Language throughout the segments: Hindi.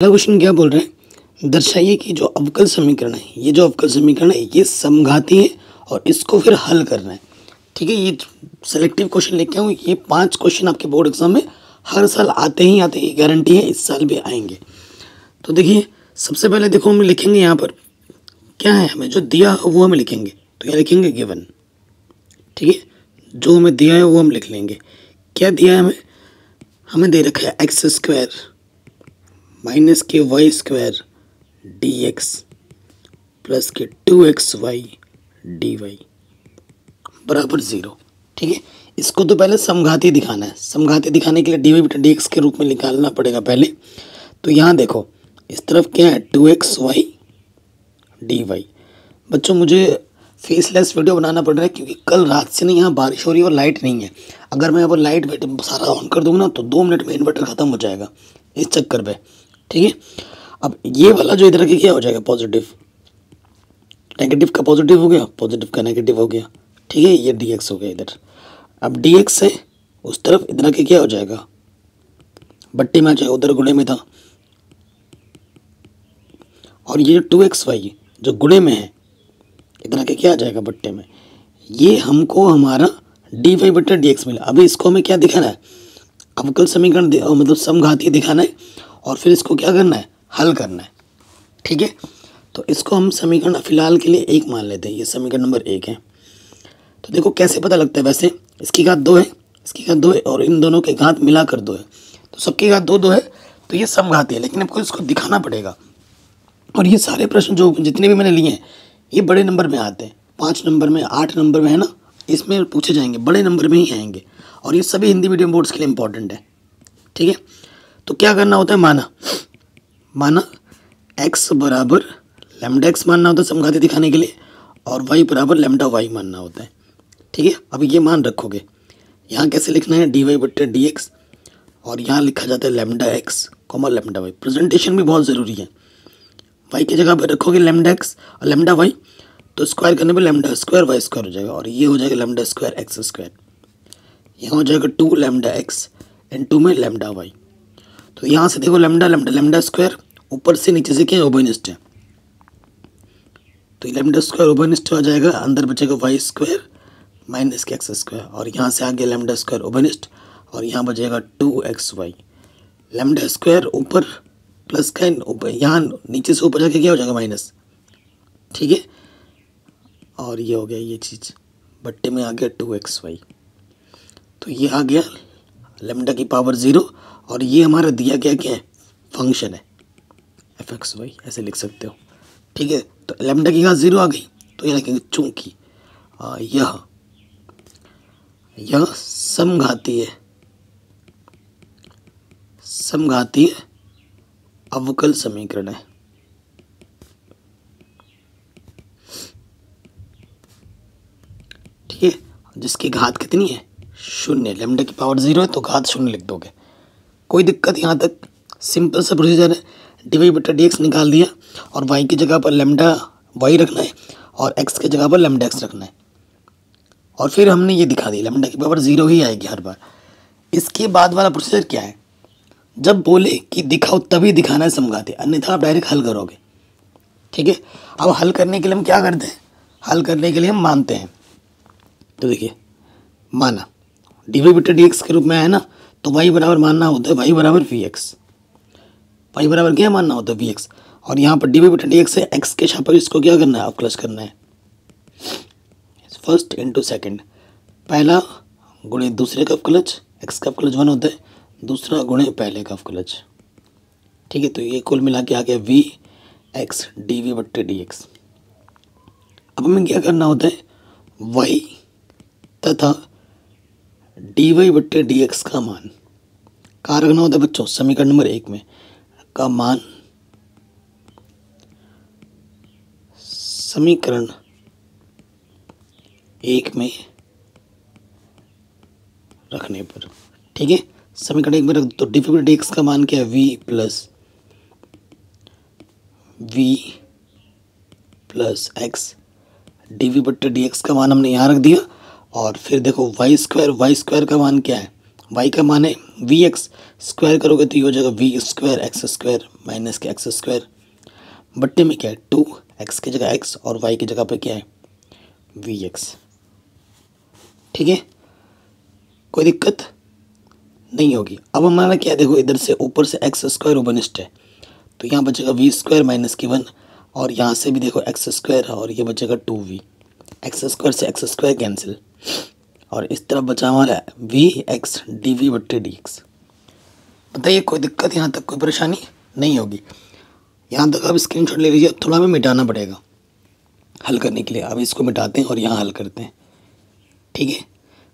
पहला क्वेश्चन क्या बोल रहे हैं, दर्शाइए कि जो अवकल समीकरण है, ये जो अवकल समीकरण है ये समघाती है और इसको फिर हल करना है। ठीक है, ये सेलेक्टिव क्वेश्चन लेके आऊँ। ये 5 क्वेश्चन आपके बोर्ड एग्जाम में हर साल आते ही आते हैं, गारंटी है इस साल भी आएंगे। तो देखिए, सबसे पहले देखो हम लिखेंगे यहाँ पर क्या है, हमें जो दिया है वो हम लिखेंगे। तो क्या लिखेंगे, गिवन। ठीक है, जो हमें दिया है वो हम लिख लेंगे। क्या दिया है हमें, हमें दे रखा है x square minus k y square d x plus k 2xy D Y बराबर 0। ठीक है, इसको तो पहले समघाती दिखाना है। समघाती दिखाने के लिए डी वाई बटा डी एक्स के रूप में निकालना पड़ेगा पहले। तो यहाँ देखो, इस तरफ क्या है 2xy डी वाई। बच्चों, मुझे फेसलेस वीडियो बनाना पड़ रहा है क्योंकि कल रात से नहीं यहाँ बारिश हो रही है और लाइट नहीं है। अगर मैं यहाँ पर लाइट सारा ऑन कर दूँगा ना तो 2 मिनट में इन्वर्टर ख़त्म हो जाएगा इस चक्कर पे। ठीक है, अब ये वाला जो इधर के क्या हो जाएगा, पॉजिटिव। नेगेटिव का पॉजिटिव हो गया, पॉजिटिव का नेगेटिव हो गया। ठीक है, ये डी एक्स हो गया इधर। अब डी एक्स है उस तरफ, इधर के क्या हो जाएगा, बट्टे में आ जाएगा, उधर गुणे में था। और ये 2xy जो गुणे में है, इधर के क्या आ जाएगा, बट्टे में। ये हमको हमारा डी वाई बट्टा डी एक्स मिला। अभी इसको हमें क्या दिखाना है, अवकल समीकरण मतलब समघाती दिखाना है और फिर इसको क्या करना है, हल करना है। ठीक है, तो इसको हम समीकरण फिलहाल के लिए 1 मान लेते हैं। ये समीकरण नंबर 1 है। तो देखो कैसे पता लगता है, वैसे इसकी घात 2 है, इसकी घात 2 है और इन दोनों के घात मिलाकर 2 है, तो सबकी घात 2 2 है, तो ये समघाती है। लेकिन आपको इसको दिखाना पड़ेगा। और ये सारे प्रश्न जो जितने भी मैंने लिए हैं ये बड़े नंबर में आते हैं, 5 नंबर में, 8 नंबर में, है ना, इसमें पूछे जाएंगे, बड़े नंबर में ही आएंगे। और ये सभी हिंदी मीडियम बोर्ड्स के लिए इंपॉर्टेंट है। ठीक है, तो क्या करना होता है, माना x बराबर लैम्डा x मानना होता है समघाती दिखाने के लिए, और y बराबर लैम्डा y मानना होता है। ठीक है, अब ये मान रखोगे, यहाँ कैसे लिखना है, dy बट्टे dx, और यहाँ लिखा जाता है lambda x comma lambda y। Presentation भी बहुत ज़रूरी है। y की जगह पर रखोगे लैम्डा x और लैम्डा y, तो स्क्वायर करने पर लैम्डा स्क्वायर y स्क्वायर हो जाएगा, और ये हो जाएगा लैम्डा स्क्वायर x स्क्वायर। यहाँ हो जाएगा 2 लैम्डा x एंड 2 में लैम्डा y। तो यहाँ से देखो लैम्डा लैम्डा लैम्डा स्क्वायर, ऊपर से नीचे से क्या ओबेनिस्ट है, तो लैम्डा स्क्वायर ओबेनिस्ट हो जाएगा, अंदर बचेगा Y square minus k x square, और यहाँ से आगे लैम्डा स्क्वायर ओबेनिस्ट, और यहाँ बचेगा 2xy। लैम्डा स्क्वायर ऊपर प्लस का यहाँ नीचे से ऊपर जाके क्या हो जाएगा, माइनस। ठीक है, और ये हो गया ये चीज़, बट्टे में आ गया 2xy। तो ये आ गया लैम्डा की पावर 0, और ये हमारा दिया गया क्या है, फंक्शन है fxy, ऐसे लिख सकते हो। ठीक है, तो लैम्डा की घात 0 आ गई, तो ये लिखेंगे चूंकि यह समघातीय अवकल समीकरण है। ठीक है, जिसकी घात कितनी है, 0। लैम्डा की पावर 0 है तो घात 0 लिख दोगे, कोई दिक्कत यहाँ तक। सिंपल सा प्रोसीजर है, डी वाई बटा डी एक्स निकाल दिया, और वाई की जगह पर लैम्डा वाई रखना है और एक्स की जगह पर लैम्डा एक्स रखना है, और फिर हमने ये दिखा दी, लैम्डा की पावर 0 ही आएगी हर बार। इसके बाद वाला प्रोसीजर क्या है, जब बोले कि दिखाओ तभी दिखाना है समघाती, अन्यथा आप डायरेक्ट हल करोगे। ठीक है, अब हल करने के लिए हम क्या करते हैं, हल करने के लिए हम मानते हैं। तो देखिए, माना डी वाई बटा डी एक्स के रूप में आया ना, तो वाई बराबर मानना होता है वाई बराबर वी एक्स। वाई बराबर क्या मानना होता है, वी एक्स, और यहाँ पर डी वाई बटा डी एक्स है, एक्स के छापर इसको क्या करना है, अवकलज करना है, फर्स्ट इंटू सेकेंड। पहला गुणे दूसरे का अवकलज, एक्स का अवकलज 1 होता है, दूसरा गुणे पहले का अवकलज। ठीक है, तो ये कुल मिला के आ गया वी एक्स डी वी बट्टे डी एक्स। अब हमें क्या करना होता है, वाई तथा डी वाई बट्टे डी एक्स का मान कहाँ रखना होता है बच्चों, समीकरण नंबर 1 में का मान समीकरण 1 में रखने पर। ठीक है, समीकरण 1 में रख, तो डी वाई बट्टे डी एक्स का मान क्या है, v plus x. D y बट्टे डी एक्स का मान हमने यहाँ रख दिया, और फिर देखो वाई स्क्वायर का मान क्या है, वाई का मान है वी एक्स, स्क्वायर करोगे तो ये हो जाएगा v square x square minus k x square, बट्टे में क्या है 2, एक्स की जगह एक्स और वाई की जगह पे क्या है वी एक्स। ठीक है, कोई दिक्कत नहीं होगी। अब हमारा क्या है, देखो इधर से ऊपर से एक्स स्क्वायर ओपनिस्ट है तो यहाँ बचेगा वी स्क्वायर माइनस के 1, और यहाँ से भी देखो एक्स स्क्वायर और ये बचेगा 2v, एक्स स्क्वायर से एक्स स्क्वायर कैंसिल, और इस तरफ बचा हमारा वी एक्स डी वी बट्टे डी एक्स। बताइए कोई दिक्कत, यहाँ तक कोई परेशानी नहीं होगी। यहाँ तक आप स्क्रीनशॉट ले लीजिए। थोड़ा हमें मिटाना पड़ेगा हल करने के लिए। अब इसको मिटाते हैं और यहाँ हल करते हैं। ठीक है,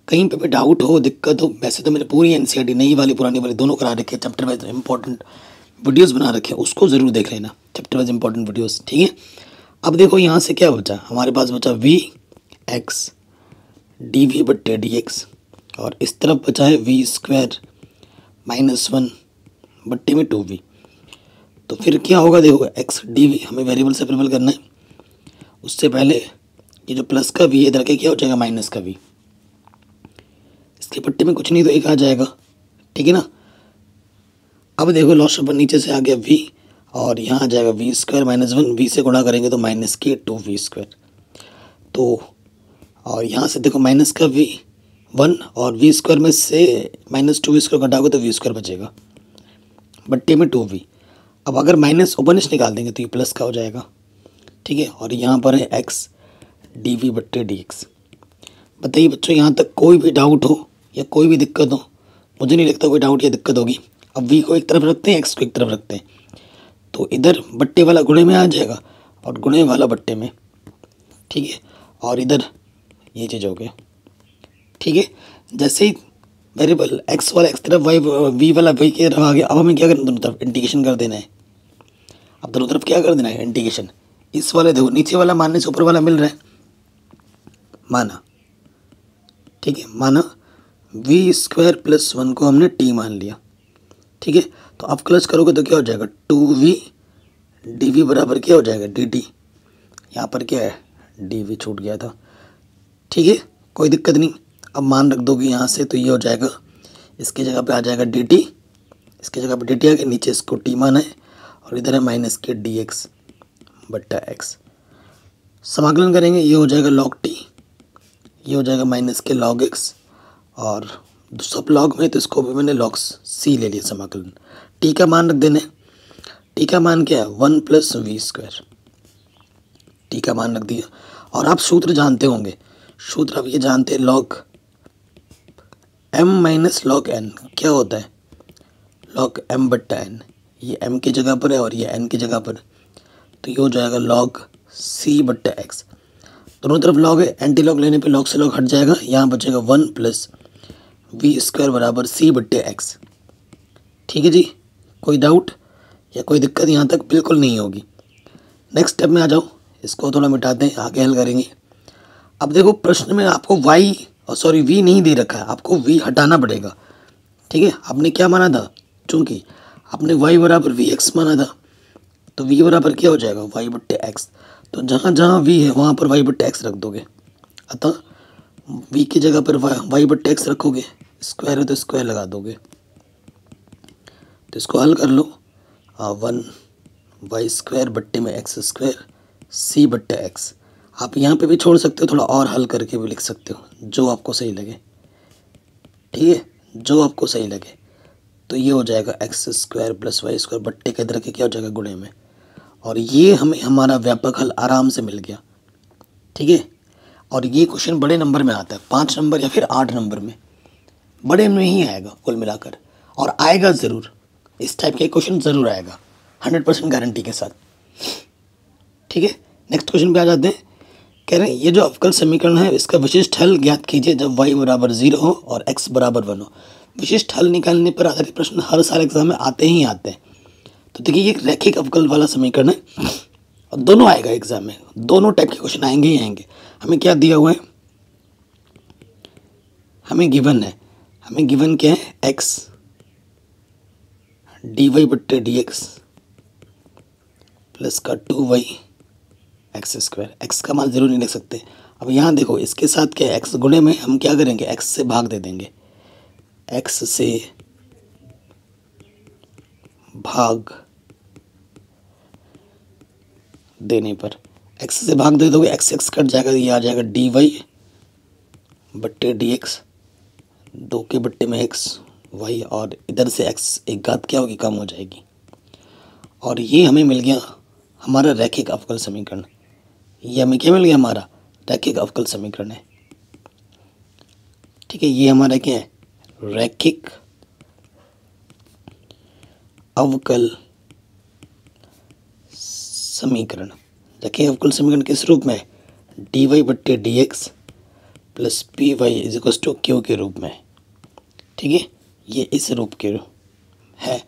कहीं पे भी डाउट हो, दिक्कत हो, वैसे तो मैंने पूरी एनसीईआरटी नई वाली पुरानी वाली दोनों करा रखे, चैप्टर वाइज इंपॉर्टेंट वीडियोस बना रखे, उसको ज़रूर देख लेना, चैप्टर वाइज इंपॉर्टेंट वीडियोस। ठीक है, अब देखो यहाँ से क्या बचा, हमारे पास बचा वी एक्स डी वी बट्टे डी एक्स, और इस तरफ बचा है वी स्क्वायर माइनस 1 बट्टे में 2v। तो फिर क्या होगा, देखो एक्स डी वी हमें वेरिएबल सेपरेबल करना है। उससे पहले ये जो प्लस का वी इधर के क्या हो जाएगा माइनस का वी, इसके पट्टे में कुछ नहीं तो एक आ जाएगा। ठीक है ना, अब देखो लॉस पर नीचे से आ गया v और यहाँ आ जाएगा वी स्क्वायर माइनस 1, वी से गुणा करेंगे तो माइनस के 2v स्क्वायर। तो और यहाँ से देखो माइनस का v 1 और वी स्क्वायर में से माइनस 2v स्क्वायर घटाओगे तो वी स्क्वायर बचेगा बट्टे में 2v। अब अगर माइनस ओपनिश निकाल देंगे तो ये प्लस का हो जाएगा। ठीक है, और यहाँ पर है एक्स डी वी बट्टे डी एक्स। बताइए बच्चों यहाँ तक कोई भी डाउट हो या कोई भी दिक्कत हो, मुझे नहीं लगता कोई डाउट या दिक्कत होगी। अब वी को एक तरफ रखते हैं, एक्स को एक तरफ रखते हैं, तो इधर बट्टे वाला गुणे में आ जाएगा और गुणे वाला बट्टे में। ठीक है, और इधर ये चीज़ हो गया। ठीक है, जैसे ही वेरिएबल एक्स वाला एक्स तरफ वाई वी वाला वाई की तरफ आ गया, अब हमें क्या करना है, दोनों तरफ इंटीग्रेशन कर देना है। अब दोनों तरफ क्या कर देना है इंटीग्रेशन। इस वाले देखो नीचे वाला मानने से ऊपर वाला मिल रहा है, माना। ठीक है, माना वी स्क्वायर प्लस 1 को हमने टी मान लिया। ठीक है, तो अब क्लच करोगे तो क्या हो जाएगा 2v डी वी बराबर क्या हो जाएगा डी टी। यहाँ पर क्या है डी वी छूट गया था। ठीक है, कोई दिक्कत नहीं। अब मान रख दोगे यहाँ से तो ये हो जाएगा, इसकी जगह पे आ जाएगा डी टी, इसकी जगह पे डी टी आ गया, नीचे इसको टी माना है और इधर है माइनस के डी एक्स बट्टा एक्स। समाकलन करेंगे, ये हो जाएगा लॉग टी, ये हो जाएगा माइनस के लॉग एक्स, और सब लॉग में तो इसको भी मैंने लॉग सी ले लिया समाकलन। टी का मान रख देना है, टी का मान क्या है 1 प्लस वी स्क्वायर, टी का मान रख दिया। और आप सूत्र जानते होंगे, सूत्र आप ये जानते हैं log m minus log n क्या होता है, लॉग एम बट्टा एन। ये एम की जगह पर है और ये एन की जगह पर, तो ये हो जाएगा लॉग सी बट्टा एक्स। दोनों तरफ लॉग है, एंटी लॉग लेने पे लॉग से लॉग हट जाएगा, यहाँ बचेगा 1 प्लस वी स्क्वायर बराबर सी बट्टे एक्स। ठीक है जी, कोई डाउट या कोई दिक्कत यहाँ तक बिल्कुल नहीं होगी। नेक्स्ट स्टेप में आ जाओ, इसको थोड़ा मिटाते हैं, आगे हल करेंगे। अब देखो प्रश्न में आपको वाई और सॉरी वी नहीं दे रखा है, आपको वी हटाना पड़ेगा। ठीक है, आपने क्या माना था, चूँकि आपने वाई बराबर वी एक्स माना था, तो वी बराबर क्या हो जाएगा वाई बट्टे एक्स। तो जहाँ जहाँ वी है वहाँ पर वाई बट्टे एक्स रख दोगे, अतः वी की जगह पर वाई बट्टे एक्स रखोगे, स्क्वायर है तो स्क्वायर लगा दोगे। तो इसको हल कर लो, 1 वाई स्क्वायर बट्टे में एक्स स्क्वायर सी बट्टे एक्स। आप यहाँ पे भी छोड़ सकते हो, थोड़ा और हल करके भी लिख सकते हो, जो आपको सही लगे। ठीक है, जो आपको सही लगे। तो ये हो जाएगा x square plus y square बट्टे के इधर के क्या हो जाएगा गुणे में, और ये हमें हमारा व्यापक हल आराम से मिल गया। ठीक है, और ये क्वेश्चन बड़े नंबर में आता है, 5 नंबर या फिर 8 नंबर में, बड़े में ही आएगा कुल मिलाकर, और आएगा ज़रूर। इस टाइप के क्वेश्चन ज़रूर आएगा 100% गारंटी के साथ। ठीक है, नेक्स्ट क्वेश्चन पे आ जाते हैं। कह रहे हैं ये जो अवकल समीकरण है इसका विशिष्ट हल ज्ञात कीजिए जब y बराबर 0 हो और x बराबर 1 हो। विशिष्ट हल निकालने पर आधारित प्रश्न हर साल एग्जाम में आते ही आते हैं। तो देखिए ये रैखिक अवकल वाला समीकरण है और दोनों आएगा एग्जाम में, दोनों टाइप के क्वेश्चन आएंगे ही आएंगे। हमें क्या दिया हुआ है, हमें गिवन है, हमें गिवन क्या है x डी वाई बट्टे डी एक्स प्लस का 2y एक्स स्क्वायर। एक्स का मान जरूर नहीं लिख सकते। अब यहाँ देखो इसके साथ क्या है, एक्स गुणे में हम क्या करेंगे, एक्स से भाग दे देंगे, एक्स से भाग देने पर, एक्स से भाग दे दोगे एक्स एक्स कट जाएगा, ये आ जाएगा dy बट्टे dx, 2 के बट्टे में x y, और इधर से x एक घात क्या होगी, कम हो जाएगी। और ये हमें मिल गया हमारा रैखिक अवकल समीकरण। ये हमें क्या मिल गया, हमारा रैखिक अवकल समीकरण है। ठीक है, ये हमारा क्या है, रैखिक अवकल समीकरण। रैखिक अवकल समीकरण किस रूप में, dy बट्टे dx plus p y is equal to q के रूप में। ठीक है, ये इस रूप के है,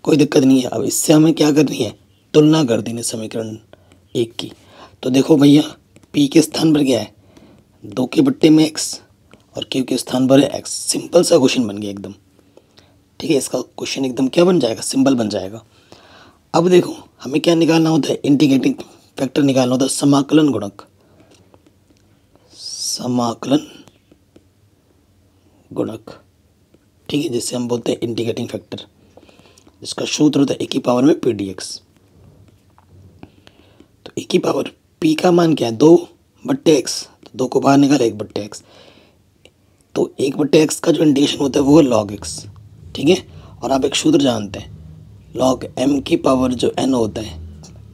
कोई दिक्कत नहीं है। अब इससे हमें क्या करनी है, तुलना कर देनी समीकरण 1 की। तो देखो भैया, p के स्थान पर क्या है, 2 के बट्टे में x और q के स्थान पर है x। सिंपल सा क्वेश्चन बन गया एकदम। ठीक है, इसका क्वेश्चन एकदम क्या बन जाएगा, सिंपल बन जाएगा। अब देखो हमें क्या निकालना होता है, इंटीग्रेटिंग फैक्टर निकालना होता है, समाकलन गुणक, समाकलन गुणक। ठीक है, जिससे हम बोलते हैं इंटीग्रेटिंग फैक्टर, जिसका सूत्र होता है a की पावर में p dx। तो a की पावर p का मान क्या है, 2 बट्टे x, तो 2 को बाहर निकाल 1 बट्टे x। तो 1 बट्टे x का जो इंटीग्रेशन होता है वो है log x। ठीक है, और आप एक सूत्र जानते हैं, log m की पावर जो n होता है,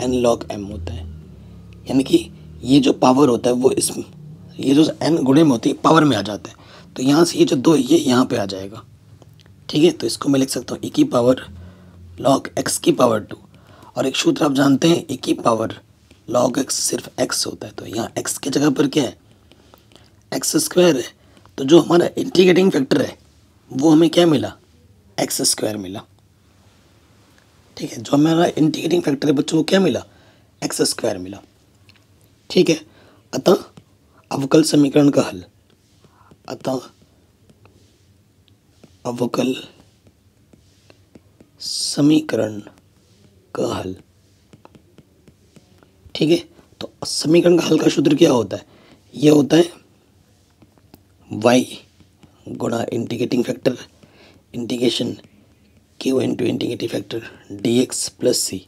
n log m होता है। यानी कि ये जो पावर होता है वो ये जो n गुणे में होती है पावर में आ जाता है। तो यहाँ से ये जो 2 ये यहाँ पे आ जाएगा। ठीक है, तो इसको मैं लिख सकता हूँ e की पावर log x की पावर 2। और एक सूत्र आप जानते हैं, e की पावर log x सिर्फ x होता है। तो यहाँ x की जगह पर क्या है, एक्स स्क्वायर है। तो जो हमारा इंटीग्रेटिंग फैक्टर है वो हमें क्या मिला, एक्स स्क्वायर मिला। ठीक है, जो हमारा इंटीग्रेटिंग फैक्टर है बच्चों को क्या मिला, एक्स स्क्वायर मिला। ठीक है, अतः अवकल समीकरण का हल, अतः अवकल समीकरण का हल। ठीक है, तो समीकरण का हल का सूत्र क्या होता है, ये होता है y गुणा integrating factor integration q into integrating factor dx plus c।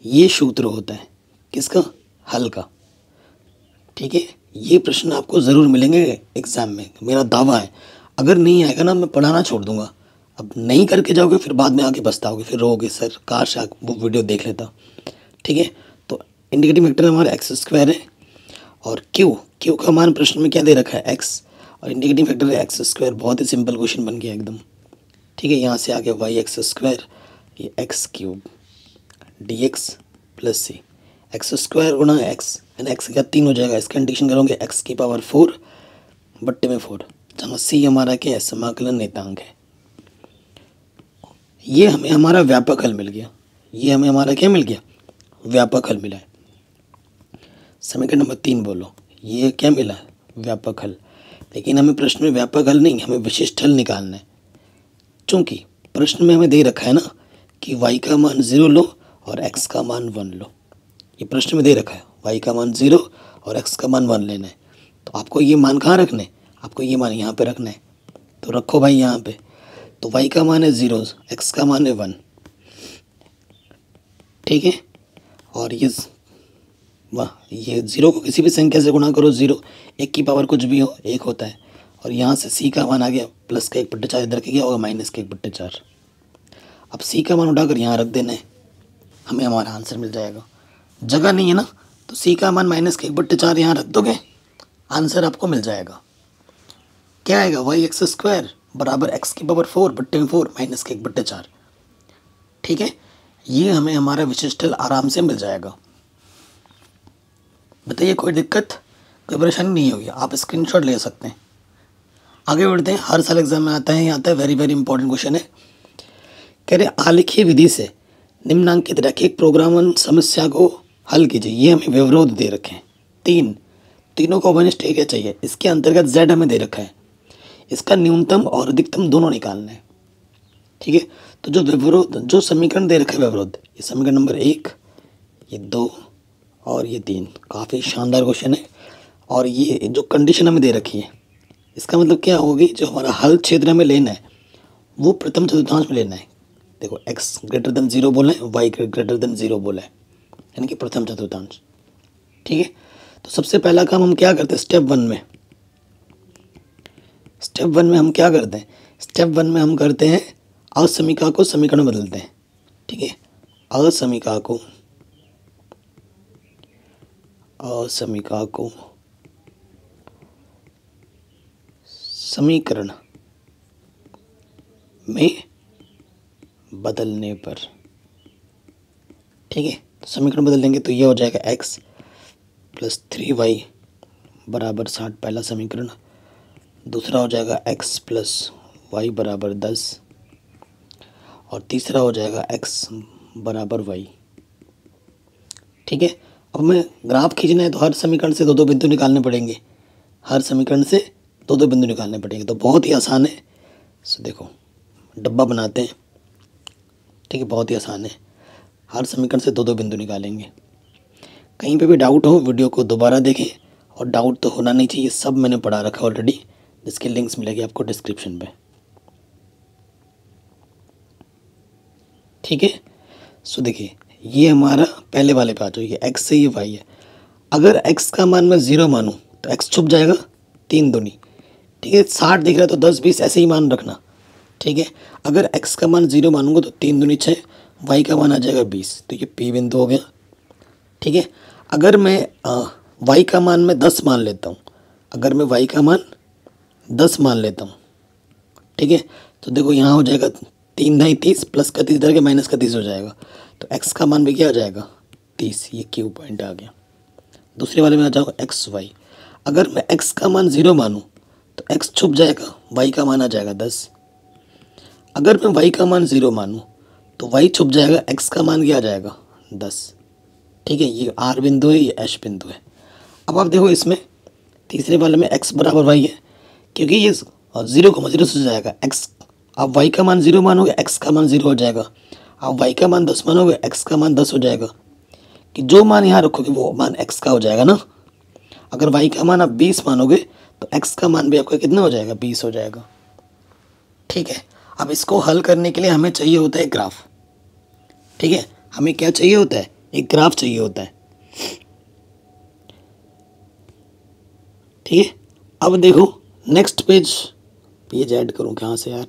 ये सूत्र होता है किसका, हल का। ठीक है, ये प्रश्न आपको ज़रूर मिलेंगे एग्ज़ाम में, मेरा दावा है। अगर नहीं आएगा ना मैं पढ़ाना छोड़ दूंगा। अब नहीं करके जाओगे फिर बाद में आके पछताओगे, फिर रोगे सर काश वो वीडियो देख लेता। ठीक है, तो इंटीग्रेटिंग फैक्टर हमारा एक्स स्क्वायर है, और क्यू का मान प्रश्न में क्या दे रखा है, एक्स, और इंटीग्रेटिंग फैक्टर है एक्स स्क्वायर। बहुत ही सिंपल क्वेश्चन बन गया एकदम। ठीक है, यहाँ से आ गया वाई एक्स स्क्वायर, ये X cube D x plus C, X square गुणा एक्स, यानी एक्स का 3 हो जाएगा। इसका इंटीग्रेशन करोगे एक्स की पावर 4 बट्टे में 4, जहाँ सी हमारा क्या है, समाकलन नियतांक है। ये हमें हमारा व्यापक हल मिल गया। ये हमें हमारा क्या मिल गया, व्यापक हल मिला है। समीकरण नंबर 3 बोलो, ये क्या मिला है, व्यापक हल। लेकिन हमें प्रश्न में व्यापक हल नहीं, हमें विशिष्ट हल निकालना है। चूँकि प्रश्न में हमें दे रखा है ना कि y का मान 0 लो और x का मान 1 लो। ये प्रश्न में दे रखा है y का मान 0 और x का मान 1 लेना है। तो आपको ये मान कहाँ रखना है, आपको ये मान यहाँ पे रखना है। तो रखो भाई यहाँ पे। तो y का मान है 0, x का मान है 1। ठीक है, और ये 0 को किसी भी संख्या से गुणा करो, 0 1 की पावर कुछ भी हो 1 होता है। और यहाँ से c का मान आ गया प्लस का 1/4, इधर के क्या होगा माइनस का 1/4। अब c का मान उठाकर यहाँ रख देना है, हमें हमारा आंसर मिल जाएगा। जगह नहीं है ना, तो c का मान माइनस का 1/4 यहाँ रख दोगे, आंसर आपको मिल जाएगा। क्या आएगा, वाई एक्स स्क्वायर बराबर एक्स की पावर 4 बट्टे में 4 माइनस का 1/4। ठीक है, ये हमें हमारा विशिष्ट हल आराम से मिल जाएगा। बताइए कोई दिक्कत, कोई परेशानी नहीं होगी, आप स्क्रीनशॉट ले सकते हैं। आगे बढ़ते हैं, हर साल एग्जाम में आता है, आता है, वेरी वेरी इंपॉर्टेंट क्वेश्चन है। कह रहे आलेखीय विधि से निम्नांकित रैखिक प्रोग्रामन समस्या को हल कीजिए। ये हमें व्यवरोध दे रखे हैं, तीनों को वन एरिया चाहिए। इसके अंतर्गत z हमें दे रखा है, इसका न्यूनतम और अधिकतम दोनों निकालना है। ठीक है, तो जो व्यवरोध, जो समीकरण दे रखा है व्यवरोध, ये समीकरण नंबर 1, ये 2 और ये 3, काफ़ी शानदार क्वेश्चन है। और ये जो कंडीशन हमें दे रखी है, इसका मतलब क्या होगी, जो हमारा हल क्षेत्र हमें लेना है वो प्रथम चतुर्थांश में लेना है। देखो x ग्रेटर देन 0 बोला है, y ग्रेटर देन 0 बोला है, यानी कि प्रथम चतुर्थांश। ठीक है, तो सबसे पहला काम हम क्या करते हैं स्टेप वन में हम क्या करते हैं, स्टेप वन में हम करते हैं असमीका को समीकरण में बदलते हैं। ठीक है, असमीका को समीकरण में बदलने पर, ठीक है, तो समीकरण बदल देंगे तो ये हो जाएगा x प्लस 3y बराबर 60, पहला समीकरण। दूसरा हो जाएगा x प्लस वाई बराबर 10 और तीसरा हो जाएगा x बराबर y। ठीक है, अब हमें ग्राफ खींचना है तो हर समीकरण से दो दो बिंदु निकालने पड़ेंगे, तो बहुत ही आसान है। सो देखो डब्बा बनाते हैं, ठीक है, बहुत ही आसान है, हर समीकरण से दो दो बिंदु निकालेंगे। कहीं पे भी डाउट हो वीडियो को दोबारा देखें, और डाउट तो होना नहीं चाहिए, सब मैंने पढ़ा रखा है ऑलरेडी, जिसकी लिंक्स मिलेगी आपको डिस्क्रिप्शन पे। ठीक है, सो देखिए ये हमारा पहले वाले पे आ जाओ, ये x से ये y है। अगर x का मान मैं 0 मानूँ तो x छुप जाएगा 3 दूनी। ठीक है, 60 दिख रहा है तो 10 20 ऐसे ही मान रखना। ठीक है, अगर x का मान 0 मानूंगा तो 3 दूनी 6, y का मान आ जाएगा 20, तो ये p बिंदु हो गया। ठीक है, अगर मैं y का मान मैं 10 मान लेता हूँ, ठीक है, तो देखो यहाँ हो जाएगा 3 ढाई 30 प्लस का 30 करके माइनस का 30 हो जाएगा, तो x का मान भी क्या आ जाएगा 30, ये Q पॉइंट आ गया। दूसरे वाले में आ जाओ एक्स वाई, अगर मैं x का मान 0 मानूँ तो x छुप जाएगा, y का मान आ जाएगा 10। अगर मैं y का मान 0 मानूँ तो y छुप जाएगा, x का मान क्या आ जाएगा 10। ठीक है, ये R बिंदु है, ये H बिंदु है। अब आप देखो इसमें तीसरे वाले में x बराबर y है, क्योंकि ये 0,0 से जाएगा x। आप y का मान 0 मानोगे x का मान 0 हो जाएगा, आप y का मान 10 मानोगे x का मान 10 हो जाएगा, कि जो मान यहाँ रखोगे वो मान x का हो जाएगा ना। अगर y का मान आप 20 मानोगे तो x का मान भी आपका कितना हो जाएगा 20 हो जाएगा। ठीक है, अब इसको हल करने के लिए हमें चाहिए होता है ग्राफ। ठीक है, हमें क्या चाहिए होता है, एक ग्राफ चाहिए होता है। ठीक है, अब देखो नेक्स्ट पेज ऐड करूँ कहाँ से यार।